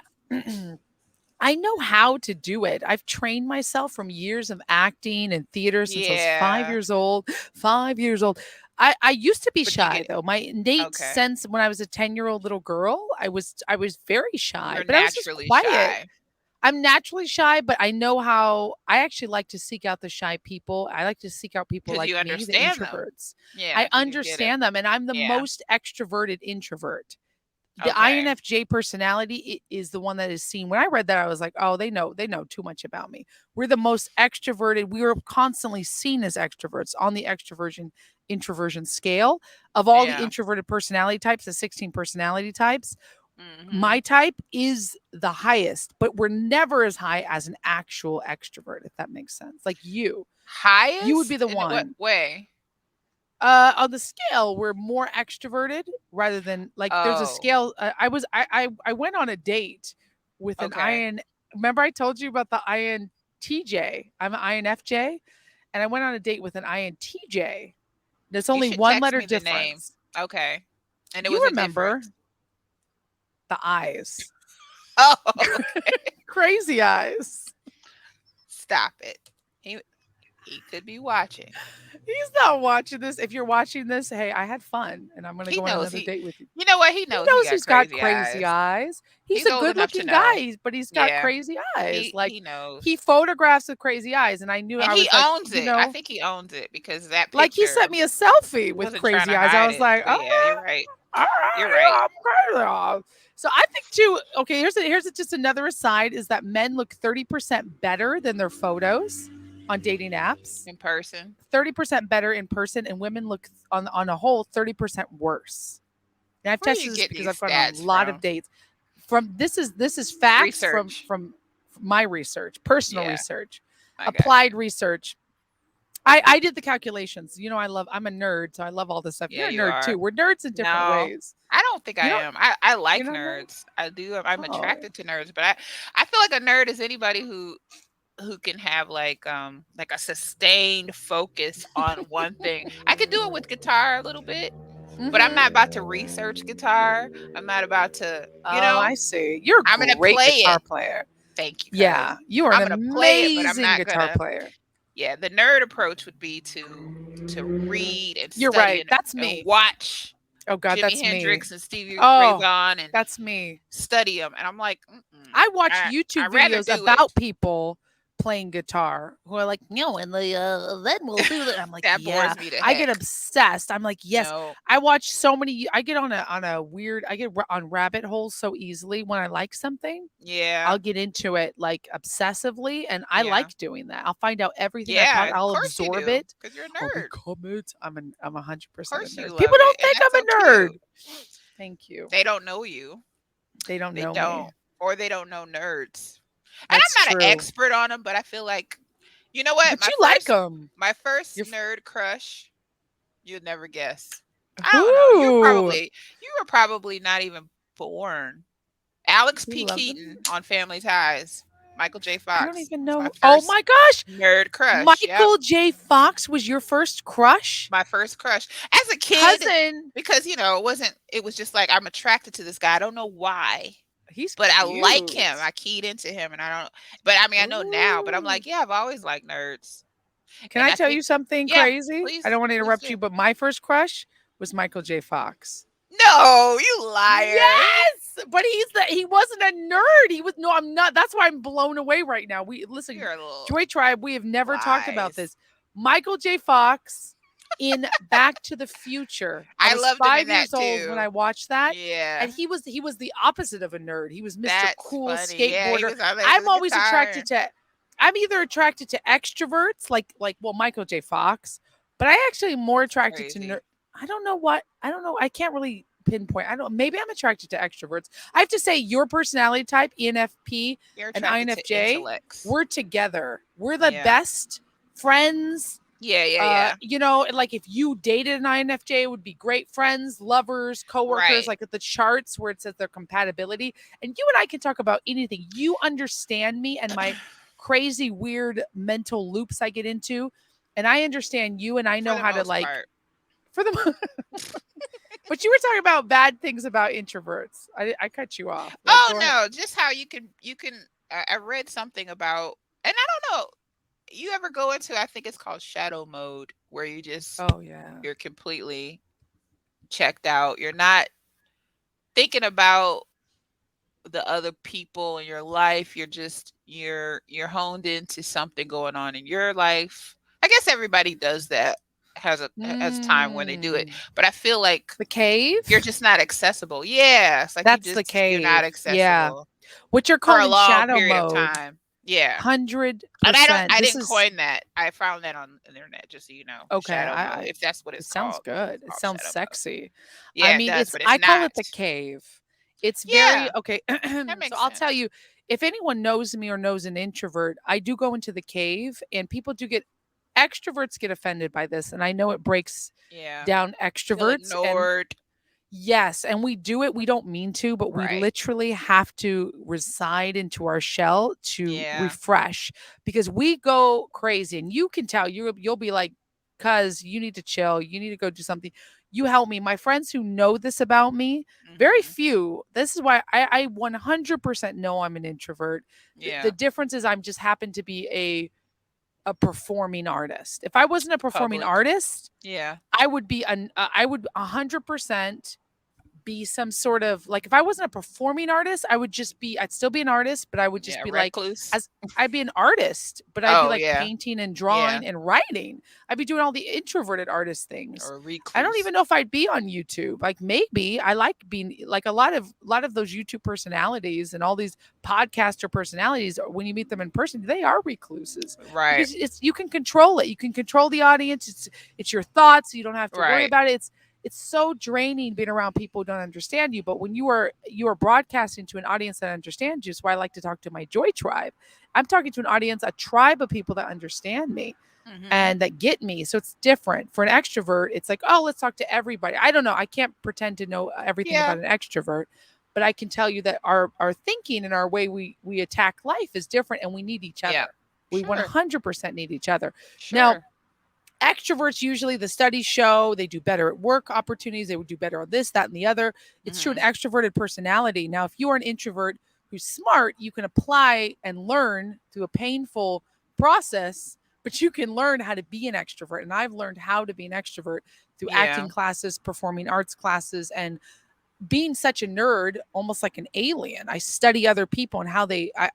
I know how to do it. I've trained myself from years of acting and theater since I was Yeah. 5 years old. 5 years old. I used to be But you shy get though. My innate okay. sense when I was a 10-year-old little girl, I was very shy, You're but I was just naturally quiet. shy I'm naturally shy, but I know how I actually like to seek out the shy people. I like to seek out people because like you me, the understand them. introverts. Yeah, I because you get it. understand them, and I'm the Yeah. most extroverted introvert. The Okay. INFJ personality is the one that is seen. When I read that, I was like, oh, they know too much about me. We're the most extroverted. We are constantly seen as extroverts on the extroversion introversion scale of all the Yeah. introverted personality types, the 16 personality types. Mhm. My type is the highest, but we're never as high as an actual extrovert, if that makes sense. Like you would be Highest the in what one. way? On the scale, we're more extroverted rather than like there's a Oh, scale. I went on a date with an okay. IN. Remember I told you about the INTJ. I'm an INFJ, and I went on a date with an INTJ. There's You only should one text letter me the name. difference. Okay. And it You was a remember difference. the eyes, Oh, okay. crazy eyes. Stop it. He he could be watching. He's not watching this. If you're watching this, hey, I had fun, and I'm gonna He go on knows another date with you. you know what? He He knows he knows got he's got crazy crazy eyes. eyes. He's He's a old enough to good-looking know. guy, but he's got Yeah. crazy eyes. Like He he knows. photographs with crazy eyes, and I knew And I he was like, owns it. I think he owns it because that like he sent picture, me a selfie he with wasn't trying crazy to eyes. I hide was it. like, But yeah, you're right. all You're right, right. I'm crazy. So I think too. Okay, just another aside is that men look 30% better than their photos on dating apps. In person. 30% better in person, and women look on a whole 30% worse. And I've Where do you tested this get because these I've gone on a stats lot of from? dates. From this is facts Research. from my research, personal Yeah, research, I got applied you. research. I did the calculations. You know, I'm a nerd, so I love all this stuff. Yeah, You're a you nerd are. too. We're nerds in different No, ways. I don't think I You don't am. I you like don't know? nerds. I do. I'm Oh, attracted to nerds, but I feel like a nerd is anybody who can have like a sustained focus on one thing. I could do it with guitar a little bit, but I'm not mm-hmm. about to research guitar. I'm not about to, Oh, I see. You're a I'm gonna great play it. guitar player. Thank you, Yeah, cuz. you are an I'm gonna play it, but I'm amazing not guitar gonna. player. Yeah, the nerd approach would be to read and You're study right. and That's and me. watch Oh God, Jimi that's me. Hendrix and Stevie Ray Oh, Vaughan and that's me. study them. And I'm like, mm-mm, I watch I YouTube rather videos do it. about people playing guitar who are like, no, and then we'll do that. I'm like, That yeah. bores me to I get heck. obsessed. I'm like, yes. No, I watch so many. I get on a weird. I get on rabbit holes so easily when I like something. yeah, I'll get into it like obsessively, and I yeah, like doing that. I'll find out everything I yeah. put. Of I'll course you absorb do, it. because you're a I'll nerd. become it. I'm 100% a Of course you nerd. People love it, don't and think that's I'm so a nerd. cute. Thank you. They don't know you. They don't They know don't, me. or they don't know nerds. And That's I'm not an true. expert on them, but I feel like, you know what? But you like them. My first You're nerd crush, you'd never guess. I don't know. who? You were probably not even born. Alex We P. love them. Keaton on Family Ties. Michael J. I don't Fox even was my know. Oh first my gosh. nerd crush. Yep. Michael J. Fox was your first crush? My first crush. As a kid, Cousin. because it was just like I'm attracted to this guy. I don't know why. He's But I like him. cute. I keyed into him and I don't but I mean I know now, but I'm Ooh. like, yeah, I've always liked nerds. Can And I I tell think you something yeah, crazy? I please, don't want to please interrupt you, do. but my first crush was Michael J. Fox. No, you liar. Yes, but he wasn't a nerd. He was no, I'm not. That's why I'm blown away right now. We listen, You're a little Joy Tribe. We have never talked about lies. this. Michael J. Fox in Back to the Future. I I was loved him in 5 years that old when too. I watched that, and Yeah. he was the opposite of a nerd. He was Mr. That's Cool funny. Yeah, he skateboarder. was out there with I'm the always guitar. attracted to. I'm either attracted to extroverts, like well Michael J. Fox, but I actually am more It's attracted to nerd. crazy. I don't know what. I don't know. I can't really pinpoint. I don't. Maybe I'm attracted to extroverts. I have to say, your personality type, ENFP You're and attracted to INFJ, intellects. we're together. We're the Yeah. best friends. Yeah, yeah, yeah. Like if you dated an INFJ, it would be great friends, lovers, coworkers, Right. like at the charts where it says their compatibility. And you and I can talk about anything. You understand me and my crazy, weird mental loops I get into. And I understand you, and I For know the how to most like part. for the but you were talking about bad things about introverts. I cut you off. Like, Oh go ahead. no, just how you can I read something about and I don't know, you ever go into I think it's called shadow mode where Oh yeah. you're completely checked out. You're not thinking about the other people in your life. You're honed into something going on in your life. I guess everybody does that. Has time when they do it. Mm. But I feel like The you're cave? just not accessible. Yeah, it's like That's the you're not cave. Yeah. accessible What you're for a calling long shadow period of mode, time. Yeah. And 100%. I This didn't is coin that. I found that on the internet, just so you know. okay. Shadow mode, if that's what It it's sounds called. good. It's It called sounds shadow mode. sexy. I Yeah, it mean, does, it's but it's I call not. it the cave. It's very Yeah, okay. that So makes I'll tell sense. you, if anyone knows me or knows an introvert, I do go into the cave, and people do get extroverts get offended by this, and I know it breaks Yeah. down Feel extroverts. And ignored. yes, and we do it. We don't mean to, but we Right. literally have to reside into our shell to Yeah. refresh because we go crazy. And you can tell you'll be like, cuz you need to chill. You need to go do something. You help me. My friends who know this about me, very Mhm. few. This is why I 100% know I'm an introvert. The Yeah. difference is I'm just happen to be a performing artist. If I wasn't a performing Public. artist, Yeah. I would 100% be some sort of like if I wasn't a performing artist, I'd still be an artist, but I would just Yeah, be like recluse. as I'd be an artist, but I'd be Oh, like yeah. painting and Yeah. drawing and writing. I'd be doing all the introverted artist things. Or I don't recluse. even know if I'd be on YouTube. Like maybe I like being like a lot of those YouTube personalities and all these podcaster personalities when you meet them in person, they are recluses Right. because it's you can control it. You can control the audience. It's your thoughts. You don't have to worry Right. about it. It's so draining being around people who don't understand you. But when you are broadcasting to an audience that understands you, that's why I like to talk to my Joy Tribe. I'm talking to an audience, a tribe of people that understand me Mhm. and that get me. So it's different. For an extrovert, it's like, oh, let's talk to everybody. I don't know. I can't pretend to know everything Yeah. about an extrovert, but I can tell you that our thinking and our way we attack life is different, and we need each Yeah. other. We Sure. 100% need each other. Now, Sure. extroverts usually the studies show they do better at work opportunities, they would do better on this, that, and the other. It's true an Mhm. extroverted personality. Now if you are an introvert who's smart, you can apply and learn through a painful process, but you can learn how to be an extrovert. And I've learned how to be an extrovert through Yeah. acting classes, performing arts classes, and being such a nerd, almost like an alien. I study other people and how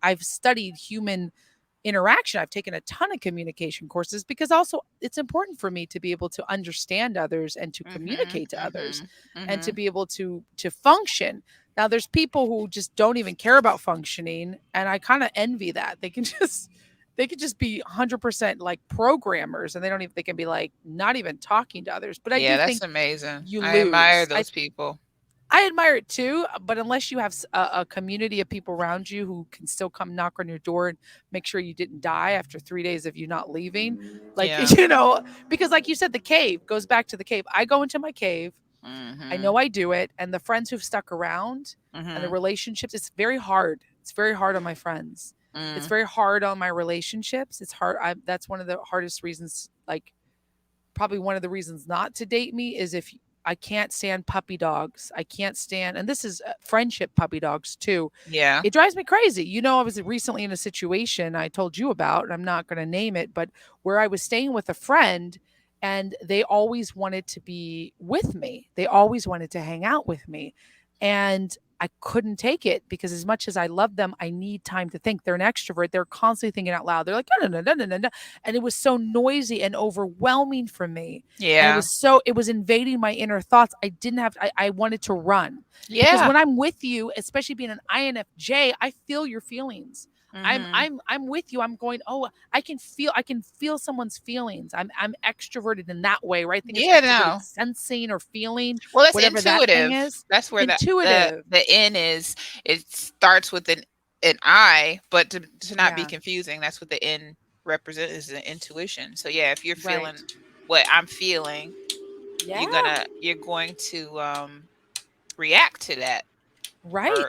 I've studied human interaction. I've taken a ton of communication courses because also it's important for me to be able to understand others and to Mhm. communicate to others Mhm. and to Mhm. be able to function. Now there's people who just don't even care about functioning, and I kind of envy that. They can just be 100% like programmers, and they can be like not even talking to others. But I Yeah, do that's think amazing. you I admire lose. I those people. I admire it too, but unless you have a community of people around you who can still come knock on your door and make sure you didn't die after 3 days of you not leaving, like, Yeah. because like you said, the cave goes back to the cave. I go into my cave. I know Mhm. I do it. And the friends who've stuck around and the Mhm. relationships, it's very hard. It's very hard on my friends. It's Mm. very hard on my relationships. It's hard. That's one of the hardest reasons, like, probably one of the reasons not to date me is if I can't stand puppy dogs. I can't stand, and this is friendship puppy dogs too. Yeah. It drives me crazy. I was recently in a situation I told you about, and I'm not going to name it, but where I was staying with a friend and they always wanted to be with me. They always wanted to hang out with me. And I couldn't take it because as much as I love them, I need time to think. They're an extrovert. They're constantly thinking out loud. They're like, no, no, no, no, no, no. And it was so noisy and overwhelming for me. And Yeah. it was invading my inner thoughts. I wanted to run because Yeah. when I'm with you, especially being an INFJ, I feel your feelings. Mhm. I'm with you. I'm going, oh, I can feel someone's feelings. I'm extroverted in that way, right? I think it's Yeah, extroverted no. sensing or feeling, Well, it's whatever that thing intuitive. is. That's where the Intuitive. the N is. It starts with an I, but to not be Yeah. confusing, that's what the N represents is the intuition. So yeah, if you're Right. feeling what I'm feeling, Yeah. you're going to react to that, or Right.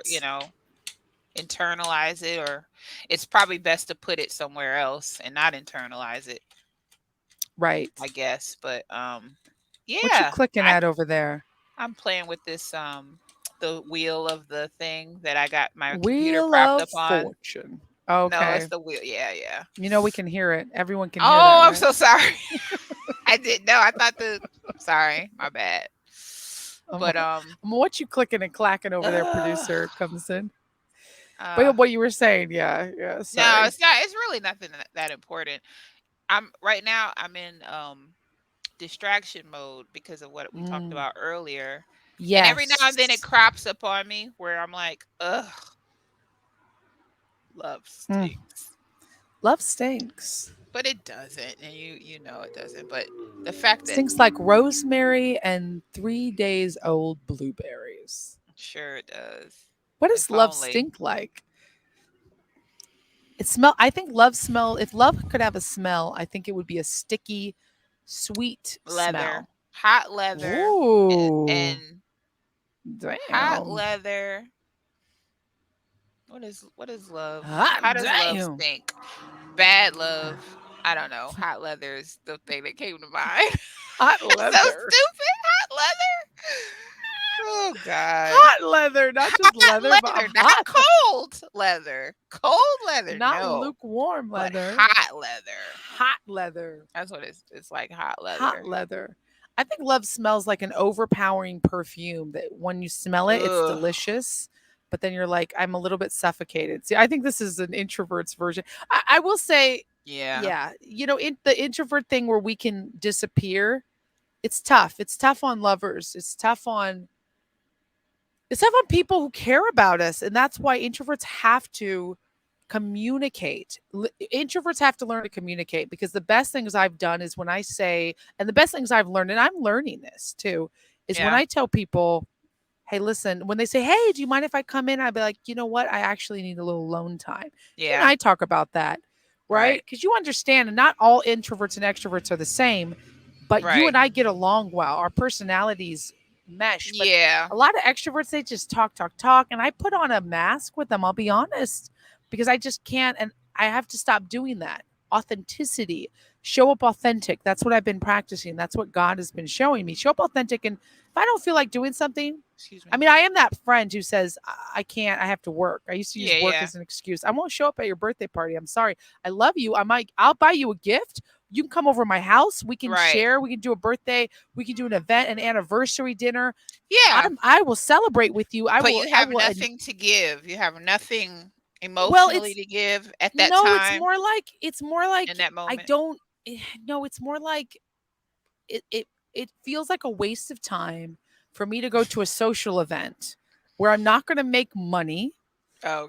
internalize it, or it's probably best to put it somewhere else and not internalize it, I Right. guess. But What you yeah, clicking I at over there? I'm playing with this the wheel of the thing that I got my computer Wheel propped of up on. Fortune. No, it's Okay. the wheel. Yeah, yeah. We can hear it. Everyone can hear that, Oh, I'm right? so sorry. I didn't know. I thought sorry, my bad. Um, But what you clicking and clacking over there, uh, producer comes in. uh But what you were saying, yeah, yeah. no, Sorry. it's not, it's really nothing that important. I'm right now I'm in distraction mode because of what we talked Mm, about earlier. And every now and then it yes. crops up on me where I'm like, ugh, love Mm. stinks. Love stinks. But it doesn't, and you know it doesn't. But the fact that Stinks like rosemary and 3 days old blueberries. sure it does. What does If love only stink like? I think if love could have a smell, I think it would be a sticky, sweet leather, smell. hot leather, Ooh. and hot Damn. leather. What is love? Hot How does love damn. stink? Bad love. I don't know. Hot leather is the thing that came to mind. Hot That's so leather. stupid. Hot leather. Oh God. Hot leather, not just Hot leather, but leather, not hot, cold leather. Cold leather, not no. lukewarm But leather. hot leather. Hot leather. That's what it's like, hot Hot leather. leather. I think love smells like an overpowering perfume that when you smell it, it's Ugh. delicious. But then you're like, I'm a little bit suffocated. See, I think this is an introvert's version. I will say, Yeah. yeah, the introvert thing where we can disappear, it's tough. It's tough on lovers. It's tough on people who care about us. And that's why introverts have to communicate. Introverts have to learn to communicate because the best things I've done is when I say, and the best things I've learned, and I'm learning this too, is when Yeah. I tell people, hey, listen, when they say, hey, do you mind if I come in? I'd be like, you know what? I actually need a little alone time. You and Yeah. I talk about that, right? Right. Because you understand, and not all introverts and extroverts are the same, but you Right. and I get along well. Our personalities mesh. But Yeah. a lot of extroverts, they just talk, talk, talk. And I put on a mask with them, I'll be honest, because I just can't. And I have to stop doing that. Authenticity, show up authentic. That's what I've been practicing. That's what God has been showing me. Show up authentic. And if I don't feel like doing something, Excuse I me. mean, I am that friend who says, I can't, I have to work. I used to use Yeah, work yeah. as an excuse. I won't show up at your birthday party. I'm sorry. I love you. I'll buy you a gift. You can come over to my house. We can Right. share. We can do a birthday. We can do an event, an anniversary dinner. Yeah. I will celebrate with you. But you I have will. nothing to give. You have nothing Well, emotionally it's to give at that no, time, it's more like in that I moment. don't. No, it's more like it feels like a waste of time for me to go to a social event where I'm not going to make money.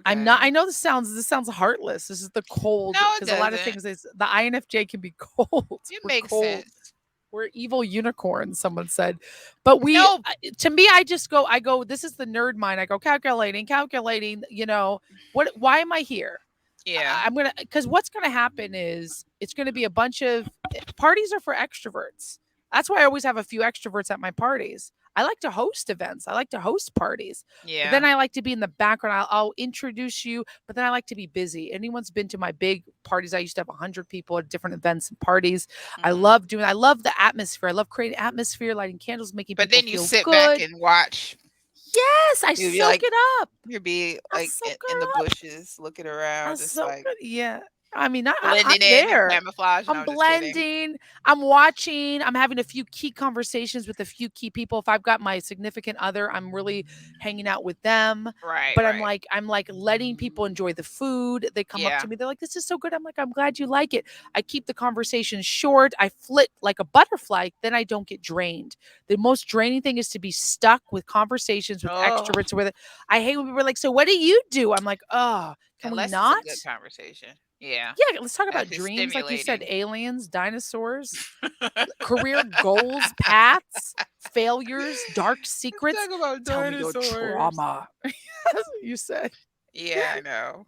I'm not. Okay. I know this sounds heartless. This is the cold No, it because a lot of doesn't. things is the INFJ can be cold. It We're makes cold. sense. We're evil unicorns. Someone said, but No. to me, I go. This is the nerd mind. I go calculating, calculating. What? Why am I here? Yeah. I'm gonna because what's gonna happen is it's gonna be a bunch of parties are for extroverts. That's why I always have a few extroverts at my parties. I like to host events. I like to host parties. But then Yeah. I like to be in the background. I'll introduce you, but then I like to be busy. Anyone's been to my big parties? I used to have 100 people at different events and parties. Mhm. I love the atmosphere. I love creating atmosphere, lighting candles, making But people then you feel sit back good. and watch. Yes, I You'd be soak like, it up. you'd be I like soak in the it up. bushes looking I around, just soak like it. Yeah. I mean, I'm blending in and there. camouflage. No, I'm I'm just kidding. blending. I'm watching. I'm having a few key conversations with a few key people. If I've got my significant other, I'm really hanging out with them. Right, But right. I'm like letting people enjoy the food. They come up Yeah. to me. They're like, "This is so good." I'm like, "I'm glad you like it." I keep the conversation short. I flit like a butterfly. Then I don't get drained. The most draining thing is to be stuck with conversations with Oh, extroverts. I hate when people are like, "So what do you do?" I'm like, "Oh, can we unless it's a good not?" conversation. Yeah. Yeah, let's talk If about it's dreams, like you said, stimulating. aliens, dinosaurs, career goals, paths, failures, dark Let's secrets. talk about Tell me your dinosaurs. trauma. That's what you said. Yeah, I know.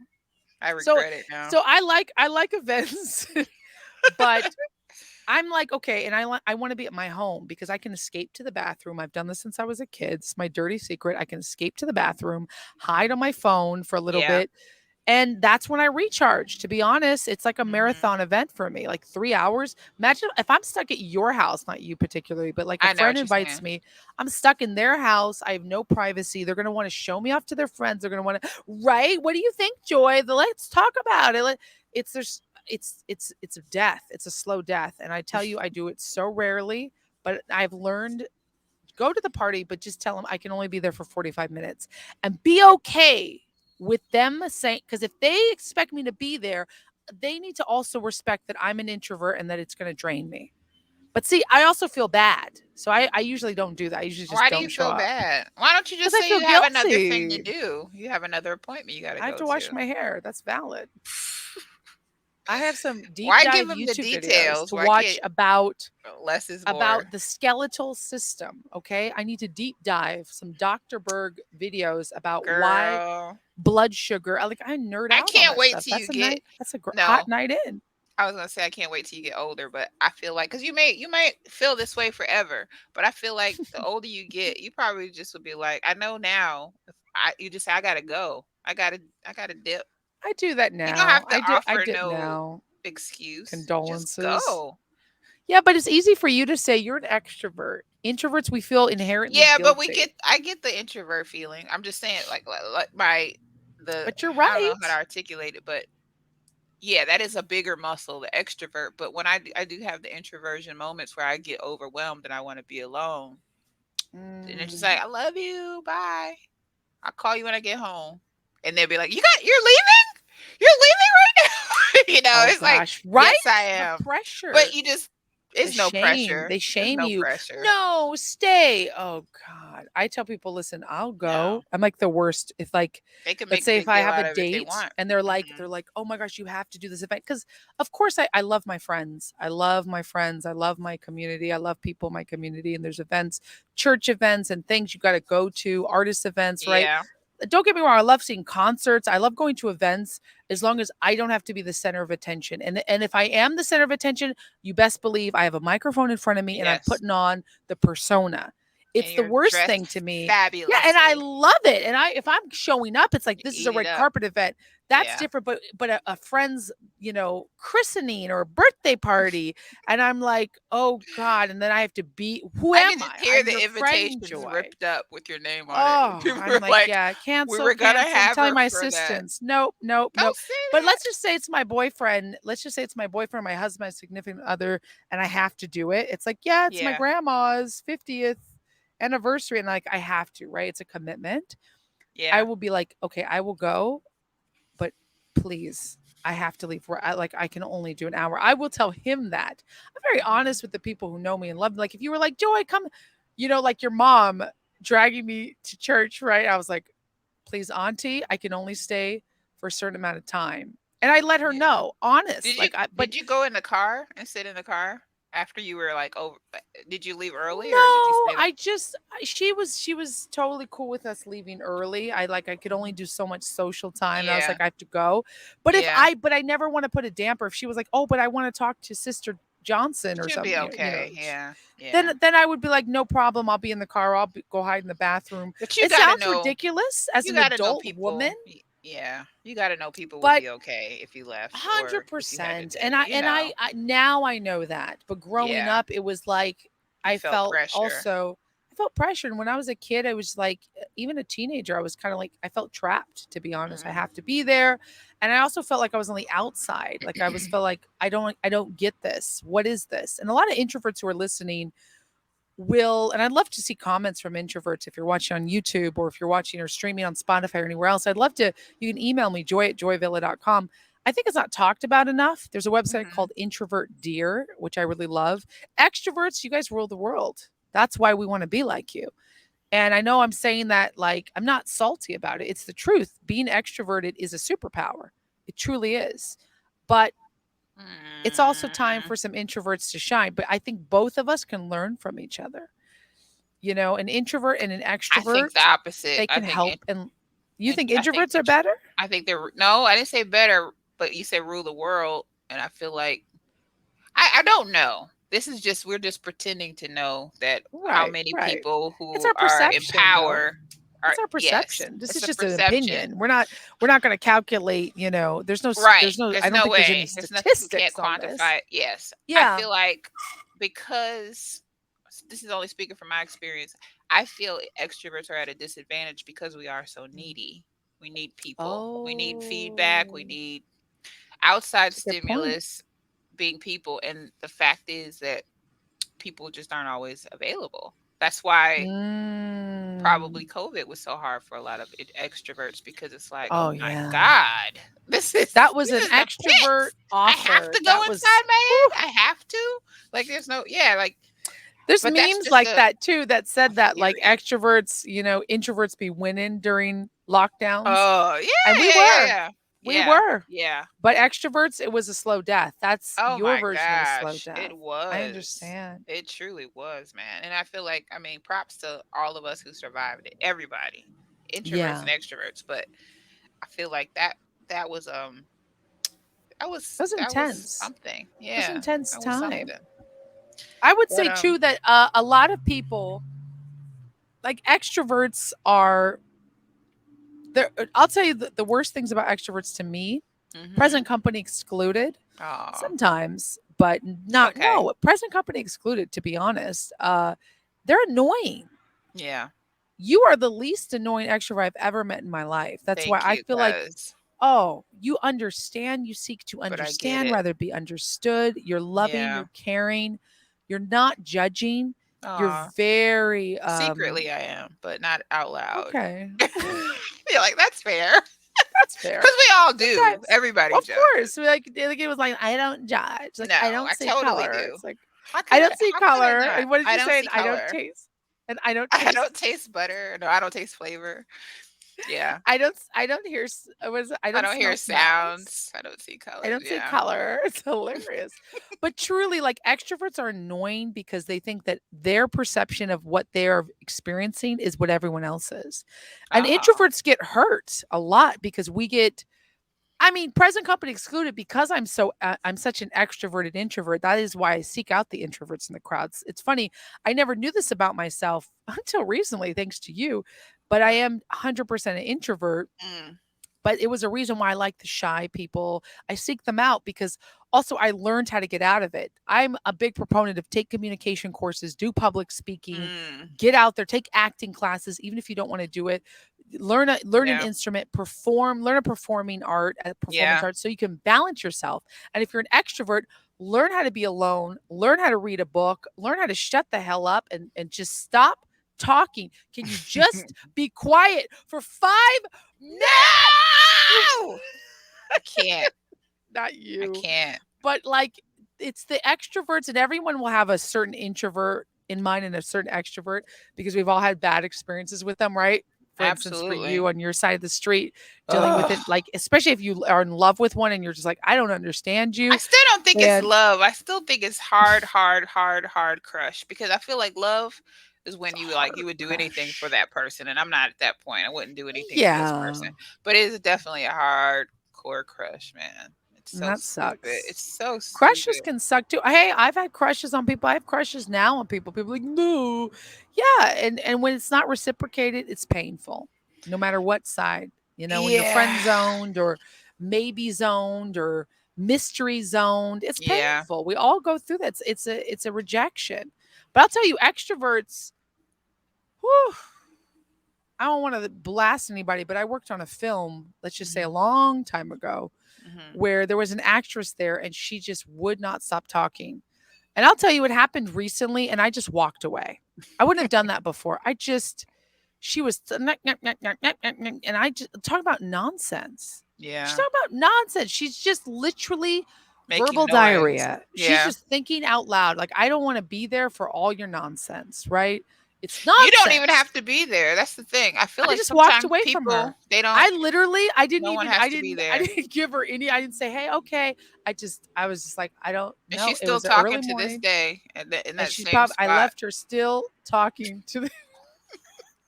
I So regret it now. so I like events, but I'm like, okay, and I want to be at my home because I can escape to the bathroom. I've done this since I was a kid. It's my dirty secret. I can escape to the bathroom, hide on my phone for a little Yeah. bit, and that's when I recharge. To be honest, it's like a Mhm. marathon event for me, like 3 hours. Imagine if I'm stuck at your house, not you particularly, but like a I know friend what you're invites saying. me, I'm stuck in their house. I have no privacy. They're going to want to show me off to their friends. They're going to want to, right? What do you think, Joy? Let's talk about it. It's there's, it's a death. It's a slow death. And I tell you, I do it so rarely, but I've learned go to the party, but just tell them I can only be there for 45 minutes and be okay with them saying, because if they expect me to be there, they need to also respect that I'm an introvert and that it's going to drain me. But see, I also feel bad. So I usually don't do that. I usually just Why do you don't show feel up bad? Why don't you because just I say feel you have another thing to guilty. do? You have another appointment you got to I have go to wash to. my hair. That's valid. I have some deep Why give dive them the YouTube videos details? to Why watch can't less is more? about the skeletal system. Okay. I need to deep dive some Dr. Berg videos about why Girl, blood sugar. I nerd I out on can't that wait stuff. till you That's a get night. That's a hot no. night in. I was gonna say I can't wait till you get older, but I feel like because you might feel this way forever, but I feel like the older you get, you probably just will be like, I know now. If you just say I gotta go, I gotta dip. I do that You don't now. have to I offer dip no now. excuse. Just Condolences. go. Yeah, but it's easy for you to say you're an extrovert. Introverts, we feel inherently Yeah, but we guilty. get I get the introvert feeling. I'm just saying, like my the But you're I don't know how to right. articulate it, but yeah, that is a bigger muscle, the extrovert. But when I do have the introversion moments where I get overwhelmed and I want to be alone, and it's just Mm. like, I love you, bye. I'll call you when I get home, and they'll be like, you're leaving, you're leaving right now. Oh It's like, gosh, yes, right? I The am, but pressure. you just The it's no shame. pressure. They There's shame no you. pressure. No, stay. Oh God. I tell people, listen, I'll No, go. I'm like the worst. If like, they can let's make a say if big I deal have a out of it if they date want. and they're like, Hmm. oh my gosh, you have to do this event. Cause of course I love my friends. I love my friends. I love my community. I love people in my community. And there's events, church events and things you got to go to, artist events, right? Yeah, Don't get me wrong, I love seeing concerts. I love going to events as long as I don't have to be the center of attention. And if I am the center of attention, you best believe I have a microphone in front of me and I'm yes, putting on the persona. and It's the you're worst dressed thing to me. Yeah, and I fabulously. love it. And if I'm showing up, it's like You this is a eat it red up. carpet event. That's Yeah. different. But a friend's, christening or a birthday party, and I'm like, oh God, and then I have to be who I can am just I? hear I'm your the friend, invitations Joy. ripped up with your name on it. Oh, People I'm were like, like, yeah, "We cancel, were gonna cancel. I'm have telling her my for that." assistants, nope, nope, nope. Don't say But that. let's just say it's my boyfriend. Let's just say it's my boyfriend, my husband, my significant other, and I have to do it. It's like, yeah, it's my Yeah, grandma's 50th anniversary, and like I have to, right? It's a commitment. I yeah, will be like, okay, I will go, but please, I have to leave. Where I can only do an hour. I will tell him that. I'm very mhm. honest with the people who know me and love me. Like if you were like, Joy, come, like your mom dragging me to church, right? I was like, please, auntie, I can only stay for a certain amount of time. And I let her Yeah. know, honest. Did you But did you go in the car and sit in the car after you were like over? Did you leave early or did you no, stay? she was totally cool with us leaving early. I could only Mhm. do so much social time. And I was Yeah, like, I have to go. But yeah, I never want to put a damper. If she was like, oh, but I want to talk to Sister Johnson or Should something, be okay. Yeah. then Yeah. I would be like, no problem. I'll be in the car. Go hide in the bathroom. But you It gotta sounds know. ridiculous as You an gotta know adult woman, people. Yeah. You gotta know people would but be okay if you left or if you had to 100%. do. And I now I know that. But growing Yeah. up, it was like You I felt felt pressure. also I felt pressure. And when I was a kid, I was like, even a teenager, I was kind of like I felt trapped. To be honest, I Mm. have to be there, and I also felt like I was on the outside. Like I was felt like I don't get this. What is this? And a lot of introverts who are listening will, and I'd love to see comments from introverts if you're watching on YouTube or if you're watching or streaming on Spotify or anywhere else. I'd love to, you can email me, joy@joyvilla.com. I think it's not talked about enough. There's a website Mhm. called Introvert Dear, which I really love. Extroverts, you guys rule the world. That's why we want to be like you. And I know I'm saying that like I'm not salty about it. It's the truth. Being extroverted is a superpower. It truly is. But it's also time Mm. for some introverts to shine. But I think both of us can learn from each other. An introvert and an I think the extrovert, opposite. they can help. And you think I think introverts are better? I think they're no, I didn't say better, but you said rule the world, and I feel like I don't know. This is just we're just pretending to know that how Right, many right. people It's who our are in perception though. power are It's our yes, perception. This it's is a just an perception. opinion. We're not going to calculate, Right. there's no, I There's don't no think there's any way. There's nothing we can't statistics on this. quantify. Yes. I Yeah. feel like because this is only speaking from my experience, I feel extroverts are at a disadvantage because we are so needy. We need people. We need feedback. We Oh, need outside that's a good point. stimulus being people. And the fact is that people just aren't always available. That's why Mm. probably COVID was so hard for a lot of extroverts because it's like, oh Oh my yeah. God, That was this an is the extrovert pits. I have author. to go That was inside my whew. head. I have to. Like there's no yeah, like There's but that's memes just like that too that a said that like theory. extroverts, introverts be winning during lockdowns. Oh And yeah, we yeah, yeah, were. yeah. We Yeah. were. Yeah. But extroverts, it was a slow death. That's Oh your my version of a slow gosh. It death. I was. understand. It truly was, man. And I feel like I mean props to all of us who survived it. Everybody. Introverts and Yeah. extroverts. But I feel like that was It was that was intense. something. It was Yeah, intense that was time. something. I would But say too that a lot of people, like extroverts, are there. I'll tell you the worst things about extroverts to me, mhm. present company excluded, Oh, sometimes, but it's not, okay. no, present company excluded, to be honest. They're annoying. Yeah. You are the least annoying extrovert I've ever met in my life. That's why Thank I you, feel like, cuz oh, you understand, you seek to but I get understand it. rather be understood. You're loving, Yeah. you're caring, you're not judging. You're Oh, very secretly I am, but not out loud. okay. You're like that's fair. That's Cuz fair. we all do. Sometimes, Everybody of judges. course, like it was like I don't judge. Like No, I don't I see totally color. do. It's like I don't see How could I color. not? And what did I you don't say? And see I don't color. taste. And I don't I taste. don't taste butter. No, I don't taste flavor. Yeah. I don't hear. What is it? I I don't don't hear smell smells. sounds. I don't see I colors. don't see Yeah. color. It's hilarious. But truly, like extroverts are annoying because they think that their perception of what they're experiencing is what everyone else is. And Oh. introverts get hurt a lot because we get, I mean, present company excluded because I'm such an extroverted introvert. That is why I seek out the introverts in the crowds. It's funny. I never knew this about myself until recently, thanks to you. But I What? am 100% an introvert, Mm, but it was a reason why I like the shy people. I seek them out because also I learned how to get out of it. I'm a big proponent of take communication courses, do public speaking, mm, get out there, take acting classes, even if you don't want to do it. Learn an yeah. instrument, perform, learn a performing art, a performance Yeah. art, so you can balance yourself. And if you're an extrovert, learn how to be alone, learn how to read a book, learn how to shut the hell up and just stop talking. Can you just be quiet for 5 minutes? No! I can't. Not I you, can't. but like it's the extroverts, and everyone will have a certain introvert in mind and a certain extrovert because we've all had bad experiences with them, right? For instance, for Absolutely. you on your side of the street, dealing with Ugh. it, like especially if you are in love with one and you're just like, I don't understand I you. still don't think it's And love. I still think it's hard, hard, hard, hard crush because I feel like love is it's when a you like you hard would do anything for crush. that person, and I'm not at that point. I wouldn't do anything for this Yeah. person, but it is definitely a hardcore crush, man. It's And so that stupid. It's sucks. so Crushes stupid. can suck too. Hey, I've had crushes on people. I have crushes now on people. People are like, no. Yeah. And when it's not reciprocated, it's painful. No matter what side. When you're friend Yeah. zoned or maybe zoned or mystery zoned, it's Yeah. painful. We all go through that. It's a rejection. But I'll tell you, extroverts, whew, I don't want to blast anybody, but I worked on a film, let's just say a Mhm. long time ago, Mhm. where there was an actress there and she just would not stop talking. And I'll tell you what happened recently, and I just walked away. I wouldn't have done that before. She was, and I just talk about nonsense. She's Yeah. talking about nonsense. She's just literally Making verbal noise. diarrhea. She's Yeah. just thinking out loud. Like, I don't want to be there for all your nonsense, right? It's You don't even nonsense. have to be there. That's the thing. I feel I like just walked sometimes away from people her. they don't. I literally, No one has to be I there. didn't give her any, I didn't say, hey, okay. I was just like, I don't And know. she's It still was the talking early to this morning. day in And that she's same probably, I spot left her still talking to the,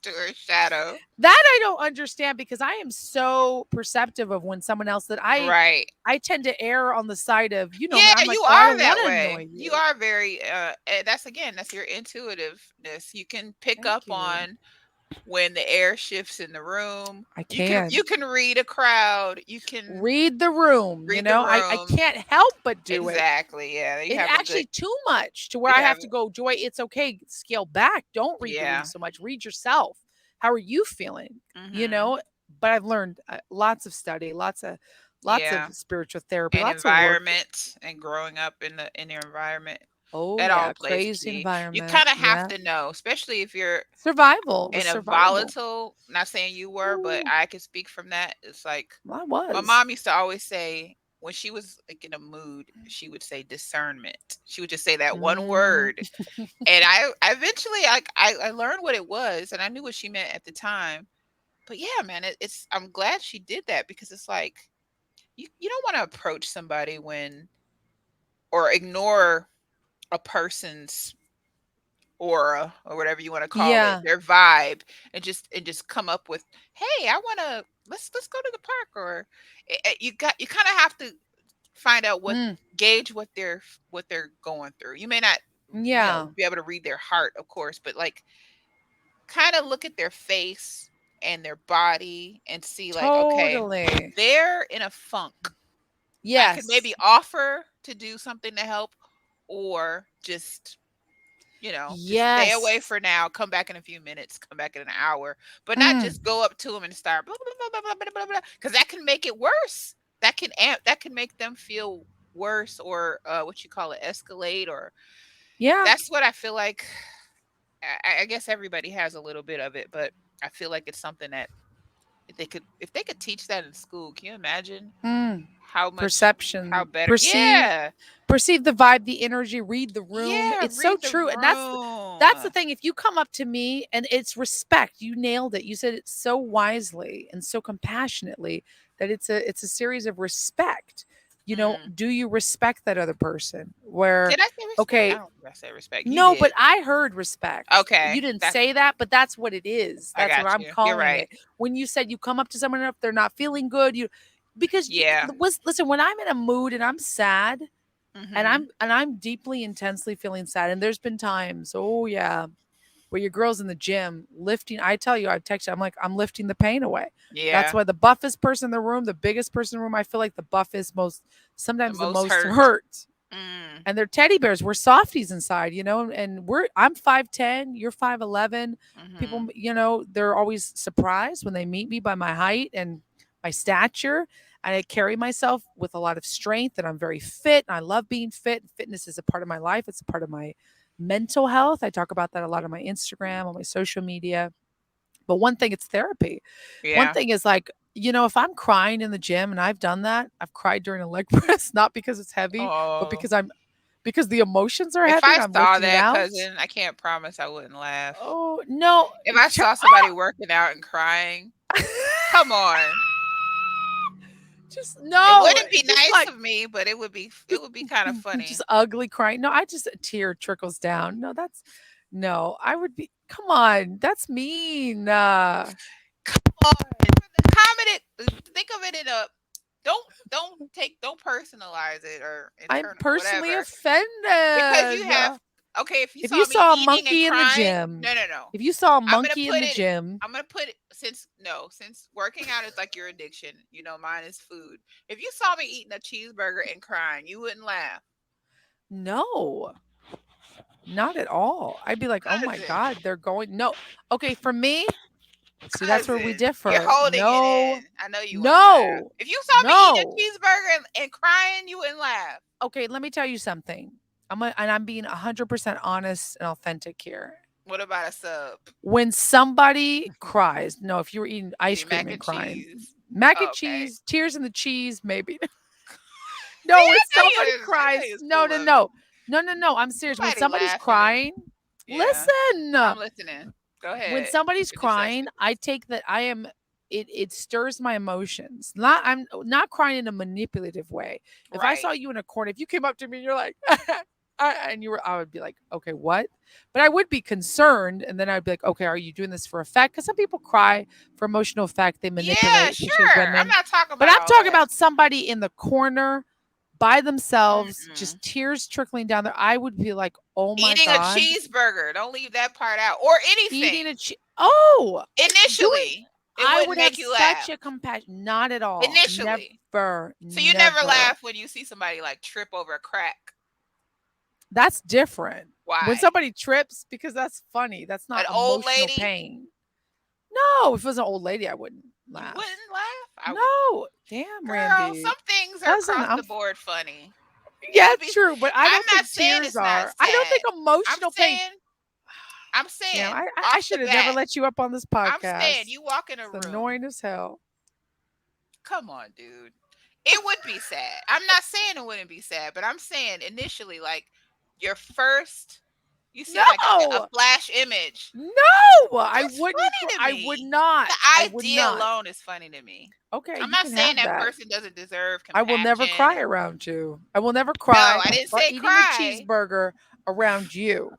to her shadow. that I don't understand because I am so perceptive of when someone else that Right. I tend to err on the side of, Yeah, I'm like, you oh, I are don't want that to way. annoy You you. are very and that's again, that's your intuitiveness. You can pick Thank up you. on when the air shifts in the room. I You can can read a crowd. You can read the room, read the I room. can't help but do it. Exactly. Yeah. You It have a good actually too much to where you I have have to go, Joy, it's okay, scale back. Don't read the room yeah. so much. Read yourself. How are you feeling? You Mhm. know, but I've learned lots of study, lots of Yeah. spiritual therapy, And lots of work. environment and growing up in your environment. Oh That all yeah, plays a crazy key. You environment. kind of have Yeah. to know, especially if you're Survival was in a survival. volatile, not saying you were, but Ooh, I could speak from that. It's like I my was. mom used to always say when she was like in a mood, she would say discernment. She would just say that one Mm, word. And I eventually I learned what it was and I knew what she meant at the time. But yeah, man, it's I'm glad she did that because it's like you don't want to approach somebody when or ignore a person's aura or whatever you want to call it, yeah. their vibe, and just come up with, "Hey, I want to let's go to the park," or you kind of have to find out what Mm, gauge what they're going through. You may not, yeah. be able to read their heart, of course, but like kind of look at their face and their body and see like, okay, Totally. they're in a funk. I could Yes. maybe offer to do something to help or just stay away Yes. for now, come back in a few minutes, come back in an hour, but not Mm, just go up to them and start blah, blah, blah, blah, blah, blah, blah, because that can make it worse. That can make them feel worse or what you call it, escalate, or yeah. that's what I feel like. I guess everybody has a little bit of it, but I feel like it's something that if they could teach that in school, can you imagine Mm. how Perception, better? Yeah. perceive the vibe, the energy, read the room. Yeah, It's so read the true. And room. that's the thing. If you come up to me and it's respect, you nailed it. You said it so wisely and so compassionately that it's a series of respect. Mm. Do you respect that other person? Where Did I say respect? I okay, don't think I said respect. You no, but did. I heard respect. You Okay. didn't That's say that, but that's what it is. I That's what got I'm you. You're calling right. it. When you said you come up to someone if they're not feeling good, because Yeah. listen, when I'm in a mood and I'm sad and Mhm. I'm deeply intensely feeling sad, and there's been times, oh yeah, where your girl's in the gym lifting. I tell you, I text you, I'm like, I'm lifting the pain away. That's Yeah. why the buffest person in the room, the biggest person in the room, I feel like the buffest, The sometimes the most most hurt. hurt, Mm. and they're teddy bears. We're softies inside, and I'm 5'10", you're 5'11". People, Mhm. they're always surprised when they meet me by my height and my stature. And I carry myself with a lot of strength and I'm very fit. And I love being fit. Fitness is a part of my life. It's a part of my mental health. I talk about that a lot on my Instagram, on my social media. But one thing, it's therapy. One Yeah. thing is like, if I'm crying in the gym, and I've done that, I've cried during a leg press, not because it's heavy, but Oh. because the emotions are If heavy and I I'm saw lifting it that, out. cousin, I can't promise I wouldn't laugh. Oh no. If I saw somebody working out and crying, come on. Just It no, wouldn't be just nice like of me, but it would be kind of just funny. ugly crying. No, I just a tear trickles down. No, no, I would be, come on, that's mean. Come on. Comment it. Think of it in a don't personalize it or I'm internal personally whatever. Because you offended. have okay, if you If you saw me saw a eating and monkey in the crying, gym, no, no, no. if you saw a I'm gonna monkey in put the it. gym, I'm gonna put it since no, since working out is like your addiction. You know, mine is food. If you saw me eating a cheeseburger and crying, you wouldn't laugh, no, not at all. I'd be like, "Oh my cousin. god, they're going." No. Okay, for me, see, that's where we Cousin, you're differ. holding it No. in. I know you wouldn't laugh. No. If you saw me eating a No. cheeseburger and crying, you wouldn't laugh. Okay, let me tell you something. And I'm being 100% honest and authentic here. What about a sub? When somebody cries, no, if you were eating ice Eating cream mac and and crying, cheese. mac and Oh, okay. cheese, tears in the cheese, maybe. See, No, when somebody I know cries, you was no, full no, of it. no. No, no, no. I'm serious. When Somebody somebody's laughing and crying, yeah. listen. I'm listening. Go When ahead. somebody's Finish that crying, I sentence. take that I am it stirs my emotions. Not I'm not crying in a manipulative way. If I Right. saw you in a corner, if you came up to me and you're like and you were I would be like, "Okay, what?" But I would be concerned and then I'd be like, "Okay, are you doing this for effect?" Cuz some people cry for emotional effect. They Yeah, manipulate, especially sure. I'm women. not talking But about I'm all talking that. about somebody in the corner by themselves, Mm-mm. just tears trickling down there. I would be like, "Oh my Eating a god." cheeseburger. Don't leave that part out. Or anything. Eating oh, doing Initially, it I wouldn't would have make you such laugh. a compassion. Not at all. Initially. Never, So you never never. laugh when you see somebody like trip over a crack. That's different. When Why? somebody trips, because that's funny. That's An not old emotional lady? pain. No, if it was an old lady, I wouldn't You laugh. wouldn't laugh? I would. No, damn, Girl, some Randy, things are cousin. across the board funny. You Yeah, would be true, but I I'm don't not think saying tears it's not are. I don't think sad. I'm emotional pain. saying I'm Damn, saying I off the should have never bat. let you up on this I'm saying podcast. you walk in a It's room. annoying as hell. Come on, dude. It would be sad. I'm not saying it wouldn't be sad, but I'm saying initially, like your first, you see like a No, flash image. no, I That's wouldn't. funny to I would me. not. The I would idea not. alone is funny to me. Okay, I'm you not can saying have that that. person doesn't deserve I will never compassion cry and around you. I will never no, cry I didn't for say eating a cry. cheeseburger around you.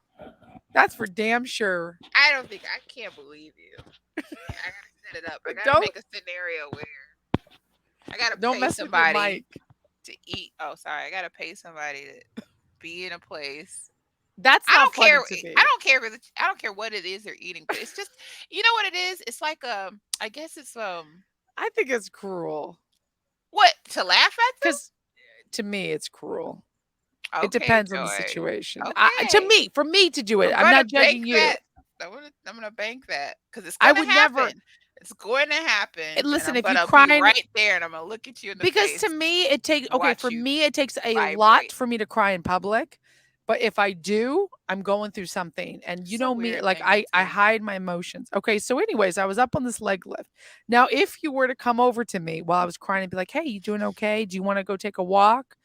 That's for damn sure. I don't think I can't believe you. I gotta set it up. I gotta Don't make a scenario where I gotta don't pay mess with your somebody mic. to eat. Oh, sorry. I gotta pay somebody to be in a place. That's I not don't care. funny to I me. don't care if it's, I don't care what it is they're eating, but it's just you know what it is. It's like I guess it's I think it's cruel. what to laugh at them. Because to me, it's cruel. It Okay, depends on the Joy. situation. To Okay, me, for me to do it, I'm I'm gonna not bank judging you. that. I'm gonna bank that because it's I gonna would never happen. It's going to happen, and listen I'm if you gonna be crying right there, and I'm gonna look at you in the because to face me it takes and okay, watch for you me it takes a lot vibrate. for me to cry in public. But if I do, I'm going through something. And you It's a know me, weird like thing to I do. hide my emotions. Okay, so anyways, I was up on this leg lift. Now, if you were to come over to me while I was crying and be like, "Hey, you doing okay? Do you want to go take a walk?"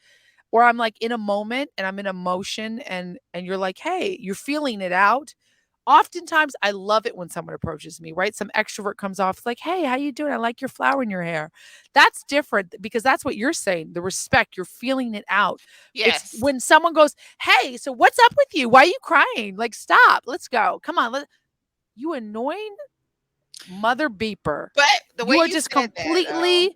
Or I'm like in a moment and I'm in emotion and you're like, "Hey, you're feeling it out." Oftentimes I love it when someone approaches me, right? Some extrovert comes off like, "Hey, how you doing? I like your flower in your hair." That's different because that's what you're saying, the respect, you're feeling it out. It's Yes, when someone goes, "Hey, so what's up with you? Why are you crying? Like, stop. Let's go. Come on. You annoying mother beeper. but the way You are you just said that though,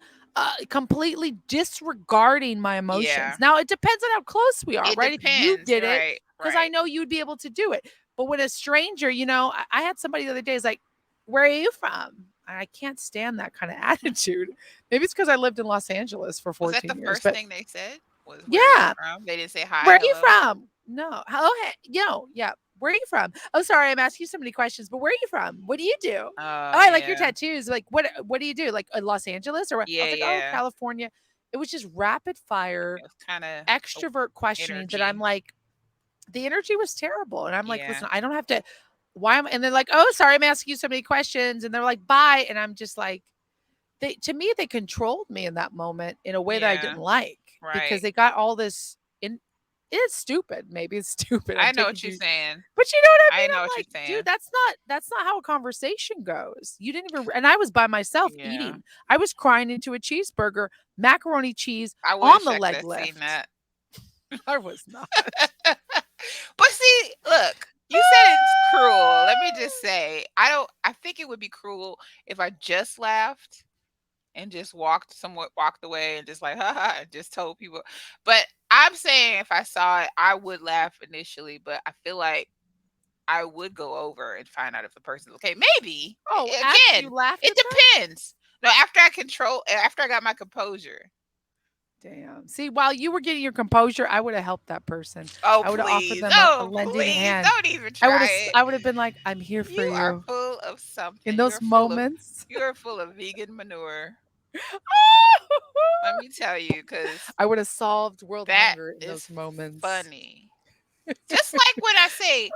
completely disregarding my yeah, emotions. Now it depends on how close we are, it right? If you depends. did it, Right, because I right. know you'd be able to do it. But when a stranger, I had somebody the other day is like, "Where are you from?" I can't stand that kind of attitude. Maybe it's because I lived in Los Angeles for Was that the 14 years, first but thing they said? Was where are you yeah, from? They didn't say where hi, are you hello. from? No. Hello, yeah. Where are you from? Oh, sorry, I'm asking you so many questions, but where are you from? What do you do? Oh, Oh I like your yeah, tattoos. Like, what do you do? Like Los Angeles or what? I yeah, was like, oh, yeah. California. It was just rapid fire It was kind of extrovert questioning that I'm energy. like, the energy was terrible. And I'm like, Yeah, listen, I don't have to. Why am and they're like, oh, sorry, I'm asking you so many questions. And they're like, bye. And I'm just like, to me, they controlled me in that moment in a way that I yeah, didn't like because right. they got all this in it's stupid. Maybe it's stupid. I'm I know taking what you're you saying. but you know what I I mean? know I'm what you're like, dude, saying. that's not how a conversation goes. You didn't even and I was by myself Yeah, eating. I was crying into a cheeseburger, macaroni cheese I on wish the I could leg have seen lift. that. I was not. But see, look, you said it's cruel. Let me just say, I don't. I think it would be cruel if I just laughed. and just walked away and just like haha and just told people. But I'm saying if I saw it, I would laugh initially, but I feel like I would go over and find out if the person's okay. Maybe. Oh, after you Again, laughed it at them? depends. No, after I got my composure. Damn. See, while you were getting your composure, I would have helped that person. Oh, I would have offered please. them a Oh, lending please. hand. Don't even try it. I would have been like, "I'm here for You are you." full of In something. those moments. You are full of vegan manure. Let me tell you, cuz I would have solved world that hunger in is those moments. funny. Just like when I say,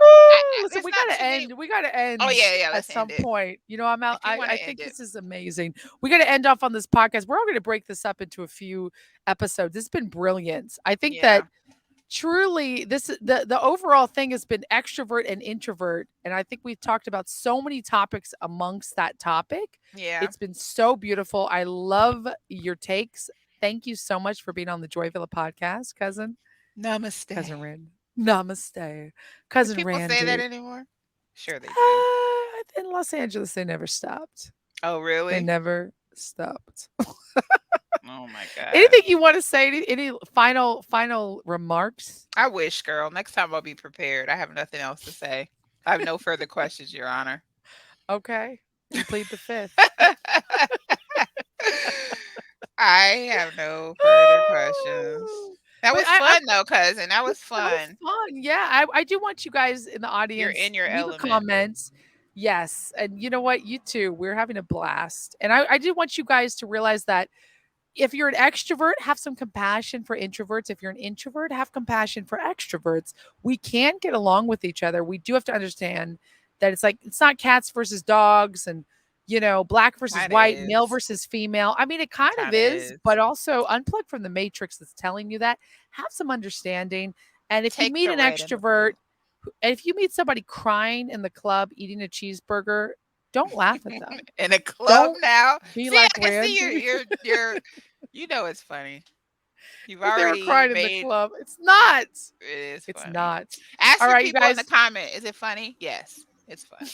Listen, there's not too many. We gotta Oh end yeah, yeah. at Let's end some it point. You know, I'm out. if you want I to end think it. this is amazing. We gotta end off on this podcast. We're all gonna break this up into a few episodes. It's been brilliant. I think that Yeah, truly the overall thing has been extrovert and introvert. And I think we've talked about so many topics amongst that topic. yeah. It's been so beautiful. I love your takes. Thank you so much for being on the Joyvilla podcast, cousin Namaste. Rand. Namaste, Do cousin people say that Randy. anymore? Sure they do. In Los Angeles, they never stopped. Oh They really? never stopped. Oh my god. Anything you want to say? Any final remarks? I wish, girl. Next time I'll be prepared. I have nothing else to say. I have no further questions, Your Honor. Okay, you plead the fifth. I have no further questions. That But was I'm fun though, cousin. That was so fun. fun. Yeah, I do want you guys in the You're audience in your leave a element. comment. Yes, and you know what? You too. We're having a blast, and I do want you guys to realize that if you're an extrovert, have some compassion for introverts. If you're an introvert, have compassion for extroverts. We can get along with each other. We do have to understand that it's like it's not cats versus dogs and black versus Kinda white, male is. versus female. I mean, it It kind of kinda is, is. but also unplug from the matrix that's telling you that. Have some understanding. And if you Take meet the an red and the extrovert, blue. and if you meet somebody crying in the club eating a cheeseburger, don't laugh at them. In a club Don't now. be See, like I can see Randy. you know it's funny. You've If they were already crying in the made club. It's not. it is It's funny. not. Ask All the right, you people in the guys, comment, is it funny? Yes, it's funny.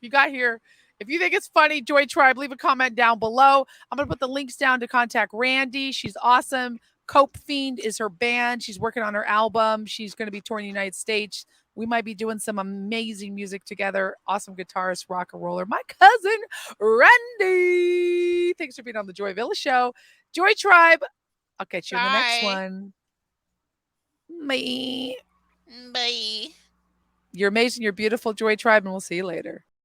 you got here. If you think it's funny, Joy Tribe, leave a comment down below. I'm going to put the links down to contact Randy. She's awesome. Cope Fiend is her band. She's working on her album. She's going to be touring the United States. We might be doing some amazing music together. Awesome guitarist, rock and roller. My cousin, Randy. Thanks for being on the Joy Villa Show. Joy Tribe, I'll catch you in the next Bye. one. Bye. Bye. You're amazing. You're beautiful, Joy Tribe, and we'll see you later.